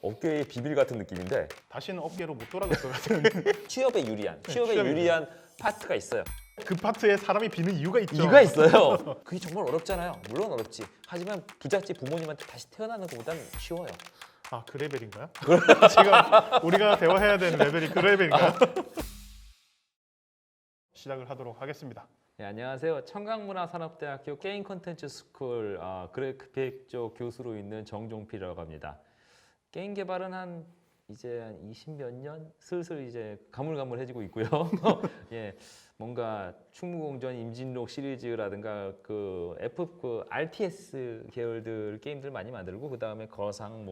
업계의 비밀 같은 느낌인데 다시는 업계로 못 돌아갈 것 같은 취업에 유리한 취업에 취업에 유리한 파트가 있어요. 그 파트에 사람이 비는 이유가 있죠. 이유가 있어요. 그게 정말 어렵잖아요. 물론 어렵지. 하지만 부잣집 부모님한테 다시 태어나는 것보다는 쉬워요. 아, 그 레벨인가요? 지금 우리가 대화해야 되는 레벨이 그 레벨인가요? 시작을 하도록 하겠습니다. 네, 안녕하세요. 청강문화산업대학교 게임 콘텐츠 스쿨 그래픽 쪽 교수로 있는 정종필이라고 합니다. 게임 개발은 이제 한 20몇 년 슬슬 이제 가물가물해지고 있고요. 예, 뭔가 충무공전 임진록 시리즈라든가 그 RTS 계열들 게임들 많이 만들고 그 다음에 거상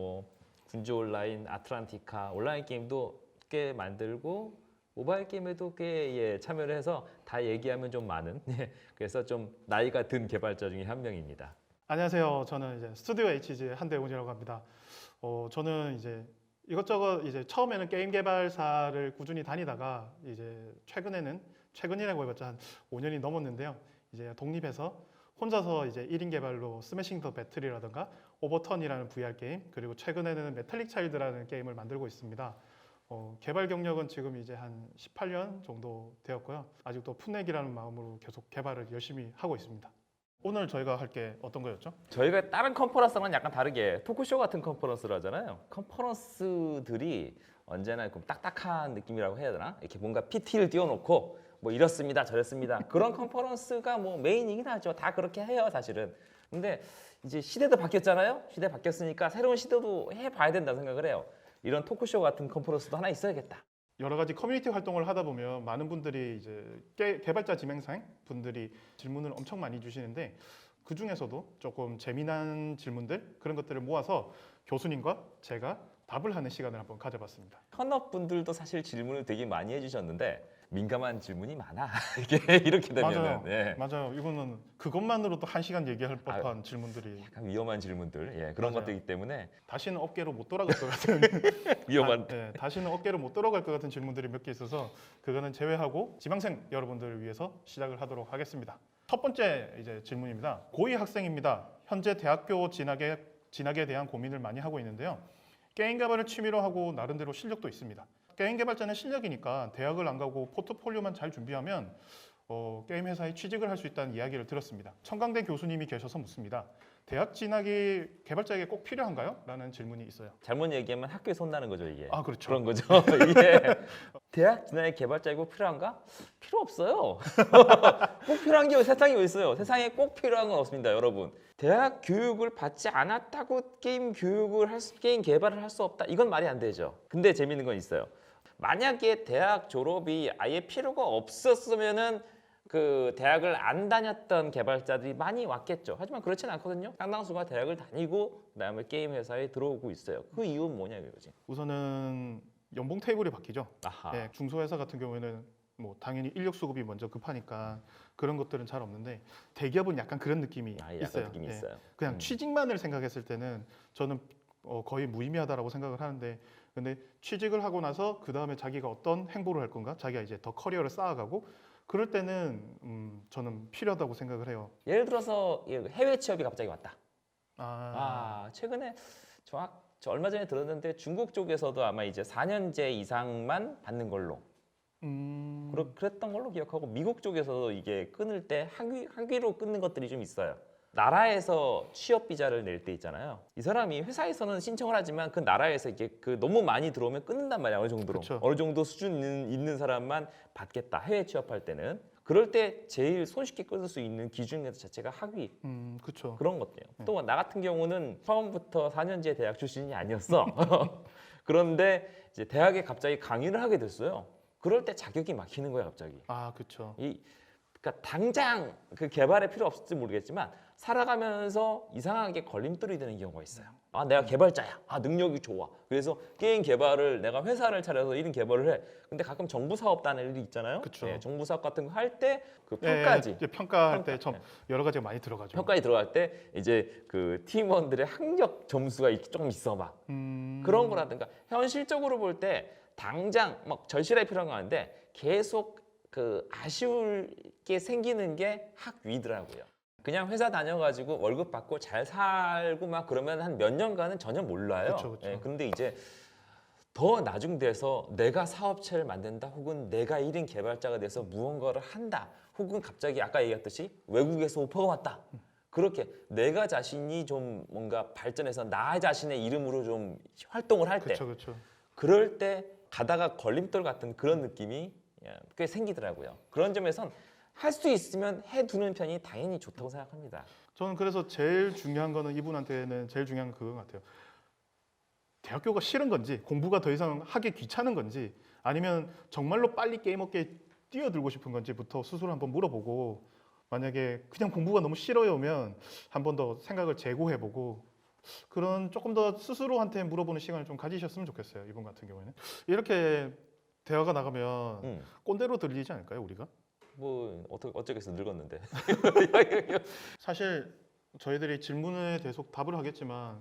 군주 온라인, 아틀란티카 온라인 게임도 꽤 만들고 모바일 게임에도 꽤 참여를 해서 다 얘기하면 좀 많은 그래서 좀 나이가 든 개발자 중에 한 명입니다. 안녕하세요. 저는 이제 스튜디오 HG의 한대훈이라고 합니다. 저는 이제 이것저것 이제 처음에는 게임 개발사를 꾸준히 다니다가 이제 최근이라고 해봤자 한 5년이 넘었는데요. 이제 독립해서 혼자서 이제 1인 개발로 스매싱 더 배틀이라든가 오버턴이라는 VR 게임, 그리고 최근에는 메탈릭 차일드라는 게임을 만들고 있습니다. 개발 경력은 지금 이제 한 18년 정도 되었고요. 아직도 풋내기라는 마음으로 계속 개발을 열심히 하고 있습니다. 오늘 저희가 할 게 어떤 거였죠? 저희가 다른 컨퍼런스랑은 약간 다르게 토크쇼 같은 컨퍼런스를 하잖아요. 컨퍼런스들이 언제나 좀 딱딱한 느낌이라고 해야 되나? 이렇게 뭔가 PT를 띄워놓고 뭐 이렇습니다, 저랬습니다. 그런 컨퍼런스가 메인이긴 하죠. 다 그렇게 해요, 사실은. 근데 이제 시대도 바뀌었잖아요. 시대 바뀌었으니까 새로운 시도도 해봐야 된다고 생각을 해요. 이런 토크쇼 같은 컨퍼런스도 하나 있어야겠다. 여러 가지 커뮤니티 활동을 하다 보면 많은 분들이 이제 개발자 지망생 분들이 질문을 엄청 많이 주시는데 그 중에서도 조금 재미난 질문들 그런 것들을 모아서 교수님과 제가 답을 하는 시간을 한번 가져봤습니다. 현업분들도 사실 질문을 되게 많이 해주셨는데 민감한 질문이 많아. 이렇게 되면은 맞아요. 예. 맞아요. 이거는 그것만으로도 1시간 얘기할 법한 질문들이 약간 위험한 질문들, 그런 맞아요. 것들이기 때문에 다시는 업계로 못 돌아갈 것 같은 위험한. 다시는 업계로 못 돌아갈 것 같은 질문들이 몇 개 있어서 그거는 제외하고 지망생 여러분들을 위해서 시작을 하도록 하겠습니다. 첫 번째 이제 질문입니다. 고2 학생입니다. 현재 대학교 진학에 대한 고민을 많이 하고 있는데요. 게임 개발을 취미로 하고 나름대로 실력도 있습니다. 게임 개발자는 실력이니까 대학을 안 가고 포트폴리오만 잘 준비하면 게임 회사에 취직을 할 수 있다는 이야기를 들었습니다. 청강대 교수님이 계셔서 묻습니다. 대학 진학이 개발자에게 꼭 필요한가요? 라는 질문이 있어요. 잘못 얘기하면 학교에서 혼나는 거죠, 이게. 아, 그렇죠. 그런 거죠. 이게 대학 진학의 개발자이 꼭 필요한가? 필요 없어요. 꼭 필요한 게 세상에 왜 있어요? 세상에 꼭 필요한 건 없습니다, 여러분. 대학 교육을 받지 않았다고 게임 개발을 할 수 없다. 이건 말이 안 되죠. 근데 재밌는 건 있어요. 만약에 대학 졸업이 아예 필요가 없었으면은 그 대학을 안 다녔던 개발자들이 많이 왔겠죠. 하지만 그렇지는 않거든요. 상당수가 대학을 다니고 그다음에 게임 회사에 들어오고 있어요. 그 이유는 뭐냐 이거지. 우선은 연봉 테이블이 바뀌죠. 아하. 네, 중소회사 같은 경우에는 당연히 인력 수급이 먼저 급하니까 그런 것들은 잘 없는데 대기업은 약간 그런 느낌이 약간 있어요. 느낌이 네, 있어요. 그냥 취직만을 생각했을 때는 저는 거의 무의미하다라고 생각을 하는데 근데 취직을 하고 나서 그 다음에 자기가 어떤 행보를 할 건가? 자기가 이제 더 커리어를 쌓아가고 그럴 때는 저는 필요하다고 생각을 해요. 예를 들어서 해외 취업이 갑자기 왔다. 최근에 저 얼마 전에 들었는데 중국 쪽에서도 아마 이제 4년제 이상만 받는 걸로 그랬던 걸로 기억하고 미국 쪽에서도 이게 끊을 때 학위로 끊는 것들이 좀 있어요. 나라에서 취업 비자를 낼 때 있잖아요. 이 사람이 회사에서는 신청을 하지만 그 나라에서 이게 너무 많이 들어오면 끊는단 말이야. 어느 정도로. 그쵸. 어느 정도 수준 있는 사람만 받겠다. 해외 취업할 때는. 그럴 때 제일 손쉽게 끊을 수 있는 기준 자체가 학위. 그렇죠. 그런 것들이에요. 또 나 같은 경우는 처음부터 4년제 대학 출신이 아니었어. 그런데 이제 대학에 갑자기 강의를 하게 됐어요. 그럴 때 자격이 막히는 거야, 갑자기. 그렇죠. 그러니까 당장 그 개발에 필요 없을지 모르겠지만 살아가면서 이상하게 걸림돌이 되는 경우가 있어요. 내가 개발자야. 능력이 좋아. 그래서 게임 개발을 내가 회사를 차려서 1인 개발을 해. 근데 가끔 정부 사업 단일 일이 있잖아요. 그쵸. 정부 사업 같은 거 할 때 그 평가지. 이제 평가할 때 좀 여러 가지가 많이 들어가죠. 평가에 들어갈 때 이제 그 팀원들의 학력 점수가 조금 있어 막. 그런 거라든가 현실적으로 볼 때 당장 막 절실하게 필요한 건 아닌데 계속 아쉬울 게 생기는 게 학위더라고요. 그냥 회사 다녀가지고 월급 받고 잘 살고 막 그러면 한 몇 년간은 전혀 몰라요. 그쵸, 그쵸. 예, 그런데 이제 더 나중돼서 내가 사업체를 만든다 혹은 내가 1인 개발자가 돼서 무언가를 한다 혹은 갑자기 아까 얘기했듯이 외국에서 오퍼가 왔다. 그렇게 내가 자신이 좀 뭔가 발전해서 나 자신의 이름으로 좀 활동을 할 때 그렇죠, 그렇죠. 그럴 때 가다가 걸림돌 같은 그런 느낌이 꽤 생기더라고요. 그런 점에선 할 수 있으면 해두는 편이 당연히 좋다고 생각합니다. 저는 그래서 제일 중요한 거는 이분한테는 제일 중요한 건 그거 같아요. 대학교가 싫은 건지 공부가 더 이상 하기 귀찮은 건지 아니면 정말로 빨리 게임 업계에 뛰어들고 싶은 건지부터 스스로 한번 물어보고 만약에 그냥 공부가 너무 싫어요면 한 번 더 생각을 재고해보고 그런 조금 더 스스로한테 물어보는 시간을 좀 가지셨으면 좋겠어요. 이분 같은 경우에는 이렇게 대화가 나가면 꼰대로 들리지 않을까요, 우리가? 뭐 어쩌겠어 늙었는데. 사실 저희들이 질문에 계속 답을 하겠지만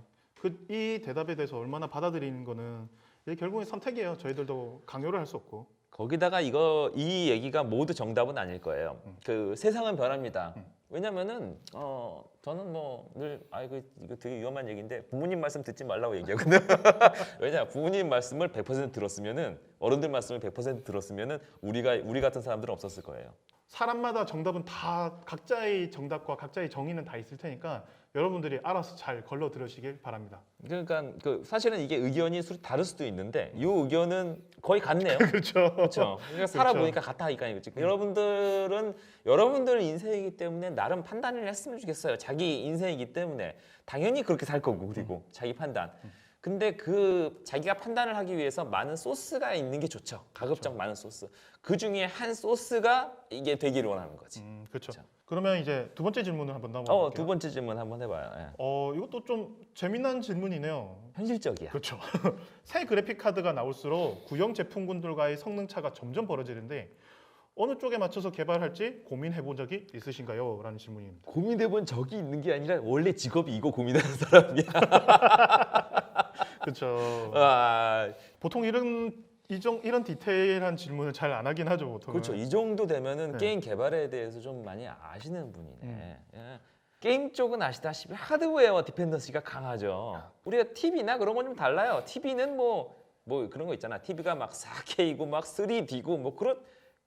이 대답에 대해서 얼마나 받아들이는 거는 이게 결국엔 선택이에요. 저희들도 강요를 할 수 없고. 거기다가 이 얘기가 모두 정답은 아닐 거예요. 그 세상은 변합니다. 왜냐면은 저는 뭐 늘 이거 되게 위험한 얘기인데 부모님 말씀 듣지 말라고 얘기하거든요. 왜냐 부모님 말씀을 100% 들었으면은 어른들 말씀을 100% 들었으면은 우리 같은 사람들은 없었을 거예요. 사람마다 정답은 다 각자의 정답과 각자의 정의는 다 있을 테니까 여러분들이 알아서 잘 걸러 들으시길 바랍니다. 그러니까 그 사실은 이게 의견이 다를 수도 있는데 이 의견은 거의 같네요. 그렇죠. 그렇죠. 그러니까 살아보니까 같다니까 이거지. 여러분들은 여러분들 인생이기 때문에 나름 판단을 했으면 좋겠어요. 자기 인생이기 때문에 당연히 그렇게 살 거고 그리고 자기 판단. 근데 그 자기가 판단을 하기 위해서 많은 소스가 있는 게 좋죠. 가급적 많은 소스. 그 중에 한 소스가 이게 되기를 원하는 거지. 그렇죠. 그렇죠. 그러면 이제 두 번째 질문을 한번 넘어갈게요. 두 번째 질문 한번 해봐요. 예. 이것도 좀 재미난 질문이네요. 현실적이야. 그렇죠. 새 그래픽 카드가 나올수록 구형 제품군들과의 성능 차가 점점 벌어지는데 어느 쪽에 맞춰서 개발할지 고민해 본 적이 있으신가요? 라는 질문입니다. 고민해본 적이 있는 게 아니라 원래 직업이 이거 고민하는 사람이야. 그렇죠. 보통 이런 디테일한 질문을 잘 안 하긴 하죠, 보통은. 그렇죠. 이 정도 되면은 네. 게임 개발에 대해서 좀 많이 아시는 분이네. 예. 게임 쪽은 아시다시피 하드웨어 디펜던시가 강하죠. 우리가 TV나 그런 건 좀 달라요. TV는 뭐 그런 거 있잖아. TV가 막 4K고 막 3D고 뭐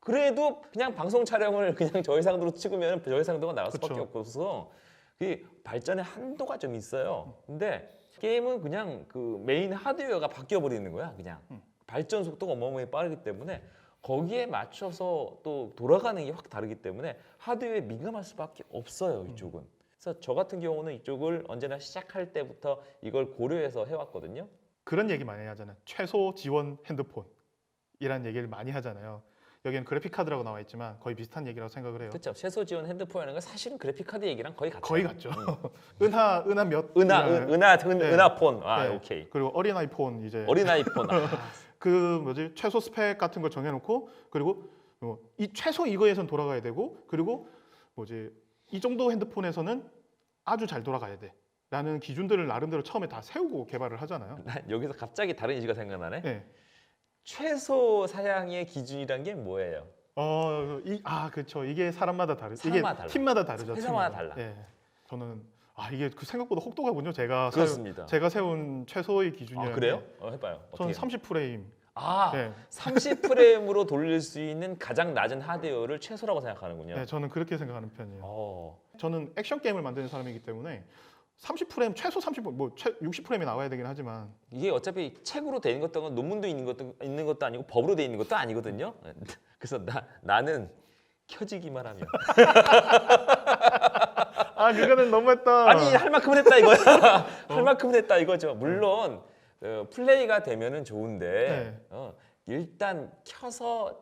그래도 그냥 방송 촬영을 그냥 저해상도로 찍으면 저해상도가 나갈 수밖에 그쵸. 없어서 그 발전의 한도가 좀 있어요. 근데 게임은 그냥 그 메인 하드웨어가 바뀌어 버리는 거야. 그냥 발전 속도가 어마어마하게 빠르기 때문에 거기에 맞춰서 또 돌아가는 게 확 다르기 때문에 하드웨어에 민감할 수밖에 없어요. 이쪽은. 그래서 저 같은 경우는 이쪽을 언제나 시작할 때부터 이걸 고려해서 해왔거든요. 그런 얘기 많이 하잖아요. 최소 지원 핸드폰이라는 얘기를 많이 하잖아요. 여기는 그래픽 카드라고 나와 있지만 거의 비슷한 얘기라고 생각을 해요. 그렇죠. 최소 지원 핸드폰이라는 건 사실은 그래픽 카드 얘기랑 거의 같아요. 거의 같죠. 은하 몇 은하폰. 네. 오케이. 그리고 어린 아이폰 이제 어린 아이폰. 최소 스펙 같은 걸 정해놓고 그리고 이 최소 이거에선 돌아가야 되고 그리고 이 정도 핸드폰에서는 아주 잘 돌아가야 돼. 라는 기준들을 나름대로 처음에 다 세우고 개발을 하잖아요. 난 여기서 갑자기 다른 이슈가 생각나네. 네. 최소 사양의 기준이란 게 뭐예요? 그렇죠. 이게 사람마다 다르죠. 사람마다 이게 달라. 팀마다 다르죠. 회사마다 팀마다. 달라. 예. 저는 이게 생각보다 혹독하군요. 그렇습니다. 제가 세운 최소의 기준이었는데 그래요? 해봐요. 저는 어떻게? 30프레임. 네. 30프레임으로 돌릴 수 있는 가장 낮은 하드웨어를 최소라고 생각하는군요. 네, 저는 그렇게 생각하는 편이에요. 어. 저는 액션 게임을 만드는 사람이기 때문에 30프레임 최소 60프레임이 나와야 되긴 하지만 이게 어차피 책으로 돼 있는 것도 논문도 있는 것도 아니고 법으로 돼 있는 것도 아니거든요. 그래서 나는 켜지기만 하면 그거는 너무했다. 아니 할 만큼은 했다 이거야. 할 만큼은 했다 이거죠. 물론 플레이가 되면은 좋은데 일단 켜서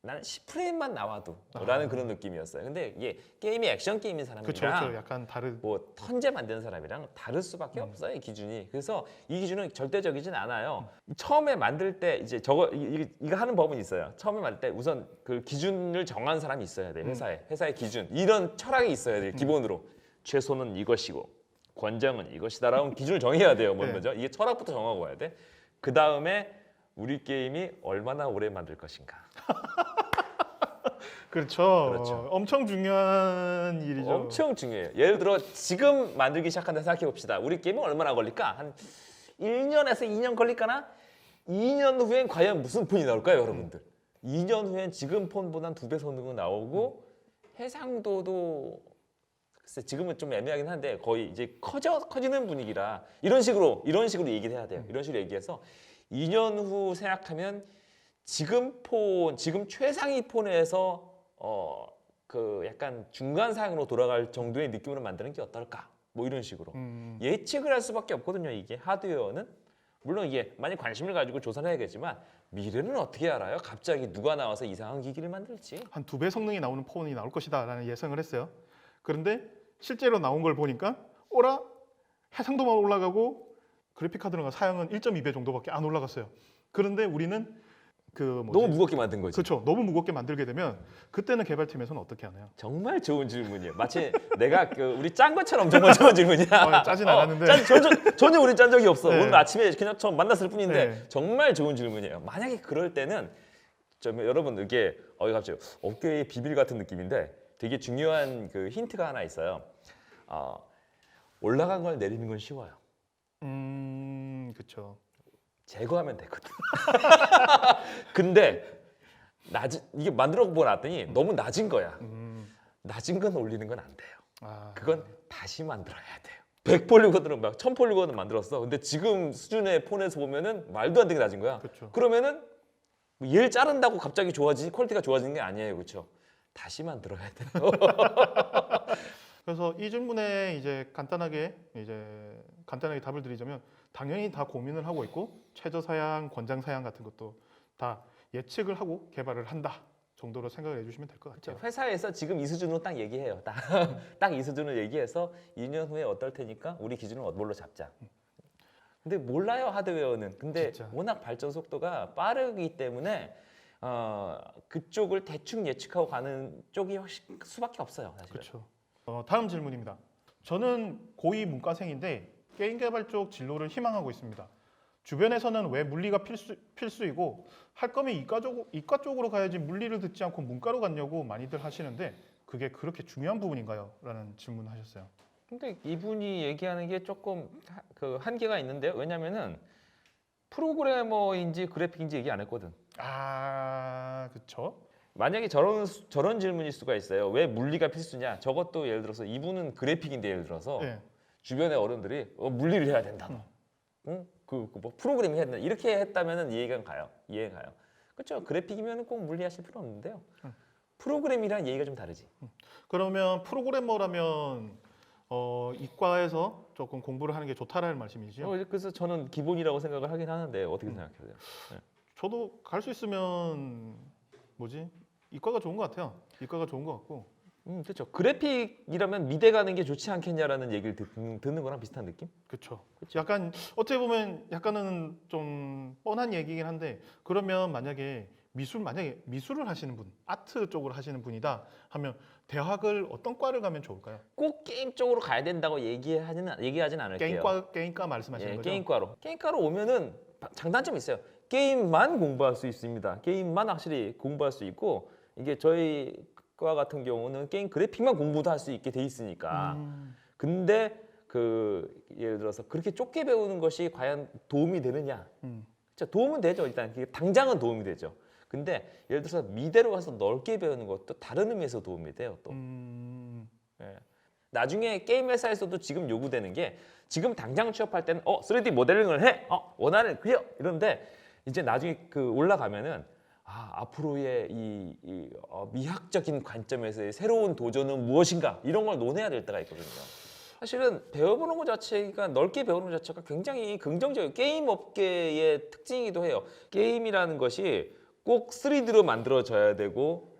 나는 10프레임만 나와도 라는 그런 느낌이었어요. 근데 이게 게임이 액션 게임인 그렇죠. 사람이랑 약간 다른 뭐 턴제 만드는 사람이랑 다를 수밖에 없어요, 이 기준이. 그래서 이 기준은 절대적이진 않아요. 처음에 만들 때 이제 이거 하는 법은 있어요. 처음에 만들 때 우선 그 기준을 정한 사람이 있어야 돼. 회사의 기준. 이런 철학이 있어야 돼. 기본으로. 최소는 이것이고 권장은 이것이다라는 기준을 정해야 돼요. 먼저. 이게 철학부터 정하고 와야 돼. 그다음에 우리 게임이 얼마나 오래 만들 것인가. 그렇죠. 그렇죠. 엄청 중요한 일이죠. 엄청 중요해요. 예를 들어 지금 만들기 시작한다 생각해 봅시다. 우리 게임은 얼마나 걸릴까? 한 1년에서 2년 걸릴까나? 2년 후엔 과연 무슨 폰이 나올까요, 여러분들? 2년 후엔 지금 폰보단 2배 성능은 나오고 해상도도 글쎄 지금은 좀 애매하긴 한데 거의 이제 커지는 분위기라 이런 식으로 얘기를 해야 돼요. 이런 식으로 얘기해서 2년 후 생각하면 지금 최상위 폰에서 그 약간 중간 상으로 돌아갈 정도의 느낌으로 만드는 게 어떨까? 뭐 이런 식으로 예측을 할 수밖에 없거든요. 이게 하드웨어는 물론 이게 많이 관심을 가지고 조사를 해야겠지만 미래는 어떻게 알아요? 갑자기 누가 나와서 이상한 기기를 만들지? 한 2배 성능이 나오는 폰이 나올 것이다라는 예상을 했어요. 그런데 실제로 나온 걸 보니까 오라 해상도만 올라가고 그래픽 카드랑 사양은 1.2배 정도밖에 안 올라갔어요. 그런데 우리는 너무 무겁게 만든 거지. 그렇죠. 너무 무겁게 만들게 되면 그때는 개발팀에서는 어떻게 하나요? 정말 좋은 질문이에요. 마치 내가 우리 짠 것처럼 정말 좋은 질문이야. 짜진 않았는데. 전혀 우리 짠 적이 없어. 네. 오늘 아침에 그냥 처음 만났을 뿐인데 네. 정말 좋은 질문이에요. 만약에 그럴 때는 여러분 이게 갑자기 어깨의 비밀 같은 느낌인데 되게 중요한 그 힌트가 하나 있어요. 올라간 걸 내리는 건 쉬워요. 그렇죠. 제거하면 되거든. 근데 이게 만들어 보고 났더니 너무 낮은 거야. 낮은 건 올리는 건 안 돼요. 그건 다시 만들어야 돼요. 100폴리곤으로 막 1000폴리곤을 만들었어. 근데 지금 수준의 폰에서 보면은 말도 안 되게 낮은 거야. 그렇죠. 그러면은 얘를 자른다고 갑자기 퀄리티가 좋아지는 게 아니에요. 그렇죠? 다시 만들어야 돼요. 그래서 이 질문에 이제 간단하게 답을 드리자면 당연히 다 고민을 하고 있고 최저 사양, 권장 사양 같은 것도 다 예측을 하고 개발을 한다 정도로 생각을 해주시면 될 것 같아요. 회사에서 지금 이 수준으로 딱 얘기해요. 딱 이 수준으로 얘기해서 2년 후에 어떨 테니까 우리 기준을 뭘로 잡자. 근데 몰라요, 하드웨어는. 근데 진짜. 워낙 발전 속도가 빠르기 때문에 그쪽을 대충 예측하고 가는 쪽이 수밖에 없어요, 사실. 그렇죠. 다음 질문입니다. 저는 고2 문과생인데 게임 개발 쪽 진로를 희망하고 있습니다. 주변에서는 왜 물리가 필수이고 할 거면 이과 쪽으로 가야지 물리를 듣지 않고 문과로 갔냐고 많이들 하시는데 그게 그렇게 중요한 부분인가요? 라는 질문하셨어요. 근데 이분이 얘기하는 게 조금 그 한계가 있는데요. 왜냐면은 프로그래머인지 그래픽인지 얘기 안 했거든. 그렇죠. 만약에 저런 질문일 수가 있어요. 왜 물리가 필수냐? 저것도 예를 들어서 이분은 그래픽인데 예를 들어서 네. 주변의 어른들이 물리를 해야 된다. 응? 뭐 프로그래밍 해야 된다. 이렇게 했다면은 이해가 가요. 그렇죠? 그래픽이면 꼭 물리하실 필요 없는데요. 프로그래밍이랑 얘기가 좀 다르지. 그러면 프로그래머라면 이과에서 조금 공부를 하는 게 좋다라는 말씀이시죠? 그래서 저는 기본이라고 생각을 하긴 하는데 어떻게 생각하세요? 저도 갈 수 있으면 이과가 좋은 것 같아요. 이과가 좋은 것 같고. 그렇죠. 그래픽이라면 미대 가는 게 좋지 않겠냐라는 얘기를 듣는 거랑 비슷한 느낌? 그렇죠. 약간 어떻게 보면 약간은 좀 뻔한 얘기긴 한데 그러면 만약에 미술을 하시는 분, 아트 쪽으로 하시는 분이다 하면 대학을 어떤 과를 가면 좋을까요? 꼭 게임 쪽으로 가야 된다고 얘기하진 않을게요. 게임과 말씀하시는 거죠? 게임과로 오면은 장단점이 있어요. 게임만 공부할 수 있습니다. 게임만 확실히 공부할 수 있고 이게 저희 과 같은 경우는 게임 그래픽만 공부도 할 수 있게 돼 있으니까. 근데 예를 들어서 그렇게 좁게 배우는 것이 과연 도움이 되느냐? 도움은 되죠. 일단 당장은 도움이 되죠. 근데 예를 들어서 미대로 가서 넓게 배우는 것도 다른 의미에서 도움이 돼요. 또. 예. 나중에 게임 회사에서도 지금 요구되는 게 지금 당장 취업할 때는 3D 모델링을 해, 원활을 그려 이런데 이제 나중에 올라가면은 앞으로의 이 미학적인 관점에서의 새로운 도전은 무엇인가 이런 걸 논해야 될 때가 있거든요. 사실은 배워보는 것 자체가 넓게 배우는 것 자체가 굉장히 긍정적이에요. 게임 업계의 특징이기도 해요. 게임이라는 것이 꼭 3D로 만들어져야 되고,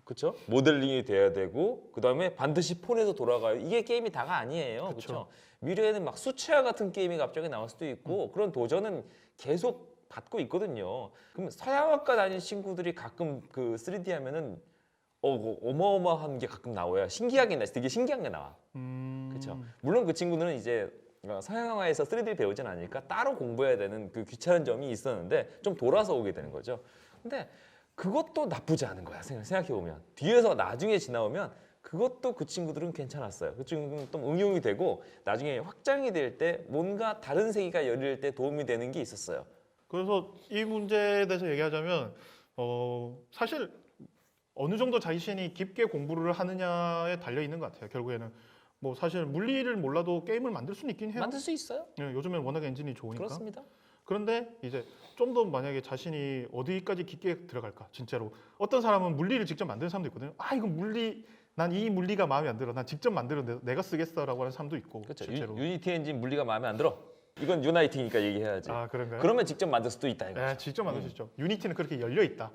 그렇죠? 모델링이 돼야 되고, 그 다음에 반드시 폰에서 돌아가요. 이게 게임이 다가 아니에요, 그렇죠? 미래에는 막 수채화 같은 게임이 갑자기 나올 수도 있고 그런 도전은 계속 받고 있거든요. 그럼 서양학과 다니는 친구들이 가끔 3D 하면은 어마어마한 게 가끔 나와요. 되게 신기한 게 나와. 그렇죠. 물론 그 친구들은 이제 서양화에서 3D 배우진 않으니까 따로 공부해야 되는 귀찮은 점이 있었는데 좀 돌아서 오게 되는 거죠. 근데 그것도 나쁘지 않은 거야. 생각해 보면 뒤에서 나중에 지나오면 그것도 그 친구들은 괜찮았어요. 그 친구들은 또 응용이 되고 나중에 확장이 될 때 뭔가 다른 세계가 열릴 때 도움이 되는 게 있었어요. 그래서 이 문제에 대해서 얘기하자면 사실 어느 정도 자신이 깊게 공부를 하느냐에 달려 있는 것 같아요. 결국에는 뭐 사실 물리를 몰라도 게임을 만들 수는 있긴 해요. 만들 수 있어요? 예, 요즘엔 워낙 엔진이 좋으니까. 그렇습니다. 그런데 이제 좀 더 만약에 자신이 어디까지 깊게 들어갈까 진짜로 어떤 사람은 물리를 직접 만드는 사람도 있거든요. 아 이거 물리 난 이 물리가 마음에 안 들어. 난 직접 만들어 내가 쓰겠어라고 하는 사람도 있고 그렇죠. 실제로. 유니티 엔진 물리가 마음에 안 들어. 이건 유나이팅이니까 얘기해야지. 아 그런가요? 그러면 직접 만들 수도 있다 이거. 네, 직접 만들 수 있죠. 유니티는 그렇게 열려 있다.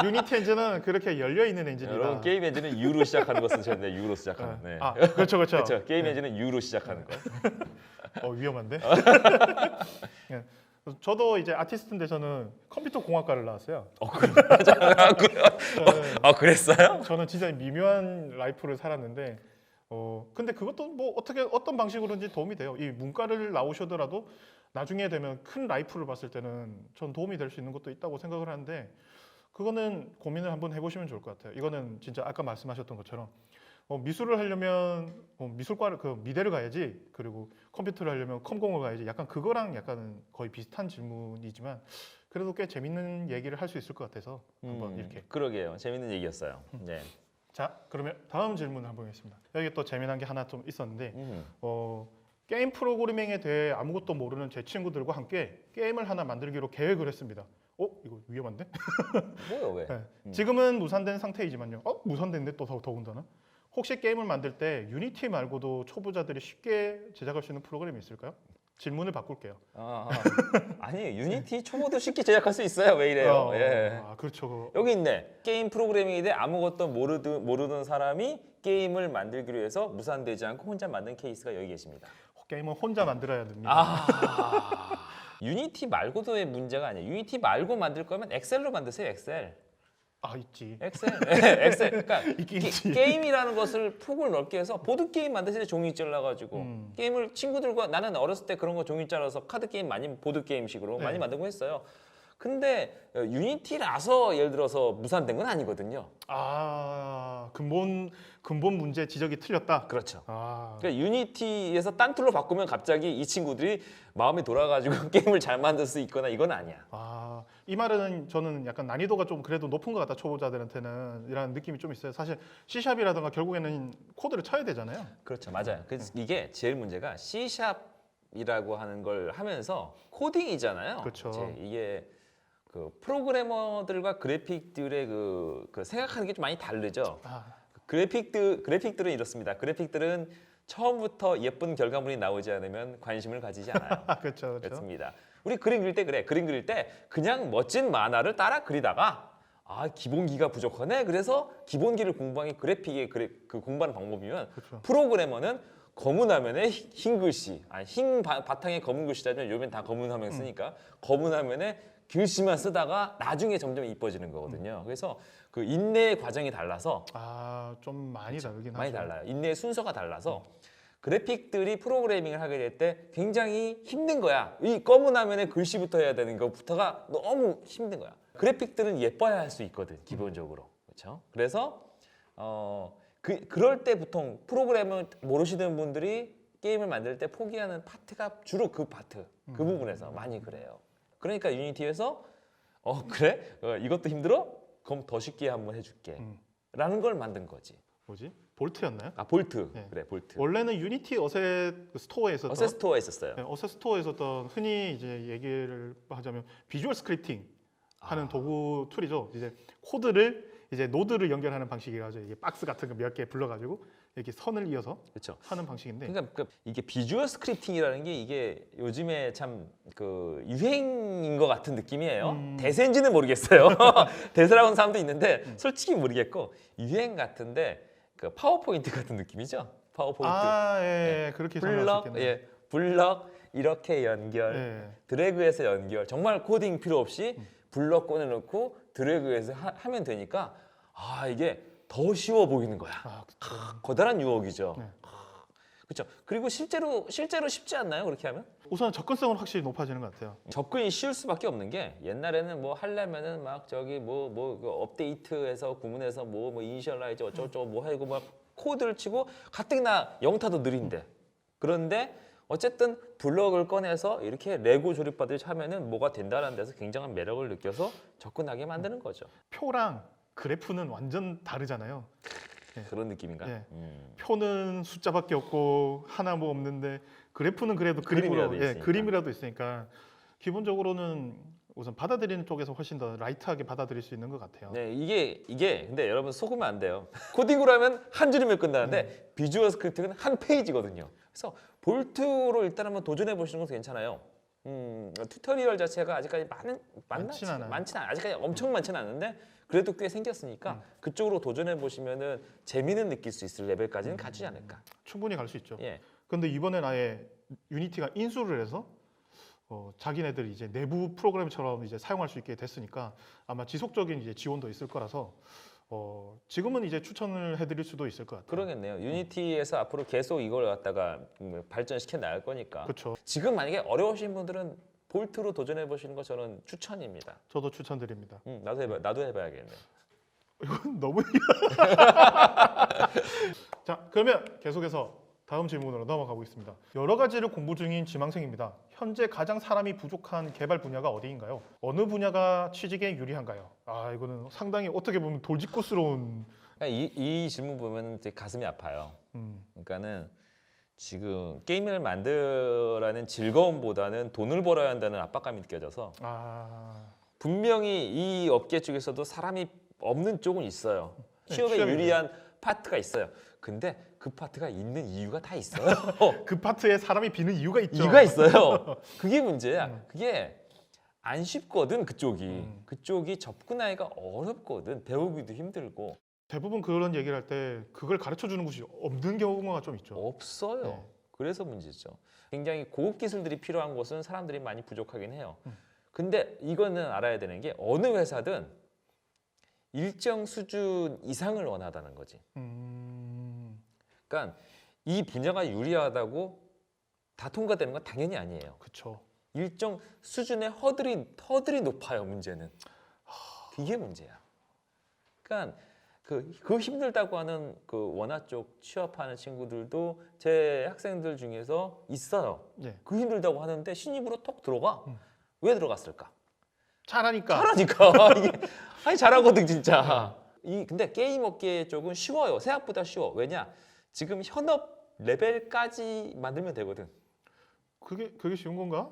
유니티 엔진은 그렇게 열려 있는 엔진이다. 여러분 게임 엔진은 U로 시작하는 거 쓰셔야 돼요. U로 시작하는. 네. 아 그렇죠, 그렇죠. 그렇죠. 게임 엔진은 U로 시작하는 거. 위험한데. 예. 그래서 저도 이제 아티스트인데 저는 컴퓨터 공학과를 나왔어요. 그랬어요? 저는 진짜 미묘한 라이프를 살았는데 근데 그것도 뭐 어떻게 어떤 방식으로든지 도움이 돼요. 이 문과를 나오셔더라도 나중에 되면 큰 라이프를 봤을 때는 전 도움이 될 수 있는 것도 있다고 생각을 하는데 그거는 고민을 한번 해보시면 좋을 것 같아요. 이거는 진짜 아까 말씀하셨던 것처럼 미술을 하려면 미술과를 미대를 가야지 그리고 컴퓨터를 하려면 컴공을 가야지 약간 그거랑 약간 거의 비슷한 질문이지만 그래도 꽤 재밌는 얘기를 할 수 있을 것 같아서 한번 이렇게. 그러게요. 재밌는 얘기였어요. 네. 자 그러면 다음 질문을 한번 하겠습니다. 여기 또 재미난 게 하나 좀 있었는데 게임 프로그래밍에 대해 아무것도 모르는 제 친구들과 함께 게임을 하나 만들기로 계획을 했습니다. 이거 위험한데? 뭐요 왜? 네. 지금은 무산된 상태이지만요. 무산된데 또 더군다나. 혹시 게임을 만들 때 유니티 말고도 초보자들이 쉽게 제작할 수 있는 프로그램이 있을까요? 질문을 바꿀게요. 아니 유니티 초보도 쉽게 제작할 수 있어요. 왜 이래요? 예. 그렇죠. 여기 있네. 게임 프로그래밍에 대해 아무것도 모르는 사람이 게임을 만들기로 해서 무산되지 않고 혼자 만든 케이스가 여기 계십니다. 게임은 혼자 만들어야 됩니다. 유니티 말고도의 문제가 아니에요. 유니티 말고 만들 거면 엑셀로 만드세요. 엑셀. 있지. 엑셀. 네, 엑셀. 그러니까 있지. 게임이라는 것을 폭을 넓게 해서 보드 게임 만드실 때 종이 잘라가지고 게임을 친구들과 나는 어렸을 때 그런 거 종이 잘라서 카드 게임 많이 보드 게임식으로 많이 만들고 했어요. 근데 유니티라서 예를 들어서 무산된 건 아니거든요. 근본 문제 지적이 틀렸다. 그렇죠. 그러니까 유니티에서 딴 툴로 바꾸면 갑자기 이 친구들이 마음이 돌아가지고 게임을 잘 만들 수 있거나 이건 아니야. 이 말은 저는 약간 난이도가 좀 그래도 높은 것 같다 초보자들한테는 이라는 느낌이 좀 있어요. 사실 C샵이라든가 결국에는 코드를 쳐야 되잖아요. 그렇죠, 맞아요. 그래서 이게 제일 문제가 C샵이라고 하는 걸 하면서 코딩이잖아요. 그렇죠. 이게 그 프로그래머들과 그래픽들의 그 생각하는 게 좀 많이 다르죠. 그래픽들은 이렇습니다. 그래픽들은 처음부터 예쁜 결과물이 나오지 않으면 관심을 가지지 않아요. 그렇죠. 그렇습니다. 우리 그림 그릴 때 그래. 그림 그릴 때 그냥 멋진 만화를 따라 그리다가 기본기가 부족하네. 그래서 기본기를 공부하는 게 그래픽의 그 공부하는 방법이면 그렇죠. 프로그래머는 검은 화면에 흰 글씨, 흰 바탕에 검은 글씨라면 요즘 다 검은 화면 쓰니까 검은 화면에 글씨만 쓰다가 나중에 점점 이뻐지는 거거든요. 그래서 그 인내의 과정이 달라서 좀 많이 다르긴 많이 하죠. 달라요. 인내의 순서가 달라서 그래픽들이 프로그래밍을 하게 될 때 굉장히 힘든 거야. 이 검은 화면에 글씨부터 해야 되는 것부터가 너무 힘든 거야. 그래픽들은 예뻐야 할 수 있거든, 기본적으로. 그렇죠? 그래서 그럴 때 보통 프로그램을 모르시는 분들이 게임을 만들 때 포기하는 파트가 주로 그 파트, 그 부분에서 많이 그래요. 그러니까 유니티에서 그래? 이것도 힘들어? 그럼 더 쉽게 한번 해줄게. 라는 걸 만든 거지. 뭐지? 볼트였나요? 볼트. 네. 그래, 볼트. 원래는 유니티 어셋 스토어에 있었던 어셋 스토어에 있었어요. 어셋 스토어에 있었던 흔히 이제 얘기를 하자면 비주얼 스크립팅 하는 도구 툴이죠. 이제 코드를 이제 노드를 연결하는 방식이라서 이게 박스 같은 거 몇 개 불러가지고 이렇게 선을 이어서 그렇죠. 하는 방식인데. 그러니까 이게 비주얼 스크립팅이라는 게 이게 요즘에 참 그 유행인 것 같은 느낌이에요. 대세인지는 모르겠어요. 대세라고 하는 사람도 있는데 솔직히 모르겠고 유행 같은데 그 파워포인트 같은 느낌이죠. 파워포인트. 예, 그렇게 설명할 수 있겠네요. 블럭 이렇게 연결, 예. 드래그해서 연결. 정말 코딩 필요 없이 블럭 꺼내놓고 드래그해서 하면 되니까 이게 더 쉬워 보이는 거야. 그렇죠. 커다란 유혹이죠. 네. 그렇죠. 그리고 실제로 쉽지 않나요? 그렇게 하면? 우선 접근성은 확실히 높아지는 것 같아요. 접근이 쉬울 수밖에 없는 게 옛날에는 뭐 하려면은 막 저기 그 업데이트해서 구문해서 뭐 이니셜라이즈 어쩌고저쩌고 뭐 하고 막 코드를 치고 가뜩이나 영타도 느린데 그런데 어쨌든 블럭을 꺼내서 이렇게 레고 조립하듯이 하면은 뭐가 된다는 데서 굉장한 매력을 느껴서 접근하게 만드는 거죠. 표랑 그래프는 완전 다르잖아요. 그런 느낌인가? 예. 표는 숫자밖에 없고 하나 뭐 없는데 그래프는 그래도 그림으로 그림이라도 있으니까. 그림이라도 있으니까 기본적으로는 우선 받아들이는 쪽에서 훨씬 더 라이트하게 받아들일 수 있는 것 같아요. 네, 이게 근데 여러분 속으면 안 돼요. 코딩으로 하면 한 줄이면 끝나는데 비주얼 스크립트는 한 페이지거든요. 그래서 볼트로 일단 한번 도전해 보시는 것도 괜찮아요. 튜토리얼 자체가 아직까지 많진 않아요. 아직까지 엄청 많지는 않은데 그래도 꽤 생겼으니까 그쪽으로 도전해 보시면은 재미는 느낄 수 있을 레벨까지는 갖추지 않을까. 충분히 갈 수 있죠. 예. 근데 이번엔 아예 유니티가 인수를 해서 자기네들 이제 내부 프로그램처럼 이제 사용할 수 있게 됐으니까 아마 지속적인 이제 지원도 있을 거라서 지금은 이제 추천을 해드릴 수도 있을 것 같아요. 그러겠네요. 유니티에서 앞으로 계속 이걸 갖다가 발전시켜 나갈 거니까. 그렇죠. 지금 만약에 어려우신 분들은 볼트로 도전해 보시는 거 저는 추천입니다. 저도 추천드립니다. 나도 해봐야겠네. 이건 너무 자, 그러면 계속해서 다음 질문으로 넘어가 보겠습니다. 여러 가지를 공부 중인 지망생입니다. 현재 가장 사람이 부족한 개발 분야가 어디인가요? 어느 분야가 취직에 유리한가요? 아, 이거는 상당히 어떻게 보면 돌직구스러운. 그러니까 이 질문 보면 되게 가슴이 아파요. 그러니까는 지금 게임을 만들라는 즐거움보다는 돈을 벌어야 한다는 압박감이 느껴져서 분명히 이 업계 쪽에서도 사람이 없는 쪽은 있어요. 네, 취업에 취업이 유리한 파트가 있어요. 근데 그 파트가 있는 이유가 다 있어요. 그 파트에 사람이 비는 이유가 있죠. 이유가 있어요. 그게 문제야. 그게 안 쉽거든 그쪽이. 그쪽이 접근하기가 어렵거든. 배우기도 힘들고. 대부분 그런 얘기를 할 때 그걸 가르쳐 주는 곳이 없는 경우가 좀 있죠. 없어요. 네. 그래서 문제죠. 굉장히 고급 기술들이 필요한 곳은 사람들이 많이 부족하긴 해요. 근데 이거는 알아야 되는 게 어느 회사든 일정 수준 이상을 원하다는 거지. 그러니까 이 분야가 유리하다고 다 통과되는 건 당연히 아니에요. 그렇죠. 일정 수준의 허들이 높아요. 문제는 그게 문제야. 그러니까 그 힘들다고 하는 그 원화 쪽 취업하는 친구들도 제 학생들 중에서 있어요. 네. 그 힘들다고 하는데 신입으로 톡 들어가. 왜 들어갔을까? 잘하니까. 이게 아니 잘하거든 진짜. 근데 게임 업계 쪽은 쉬워요. 생각보다 쉬워. 왜냐? 지금 현업 레벨까지 만들면 되거든. 그게 쉬운 건가?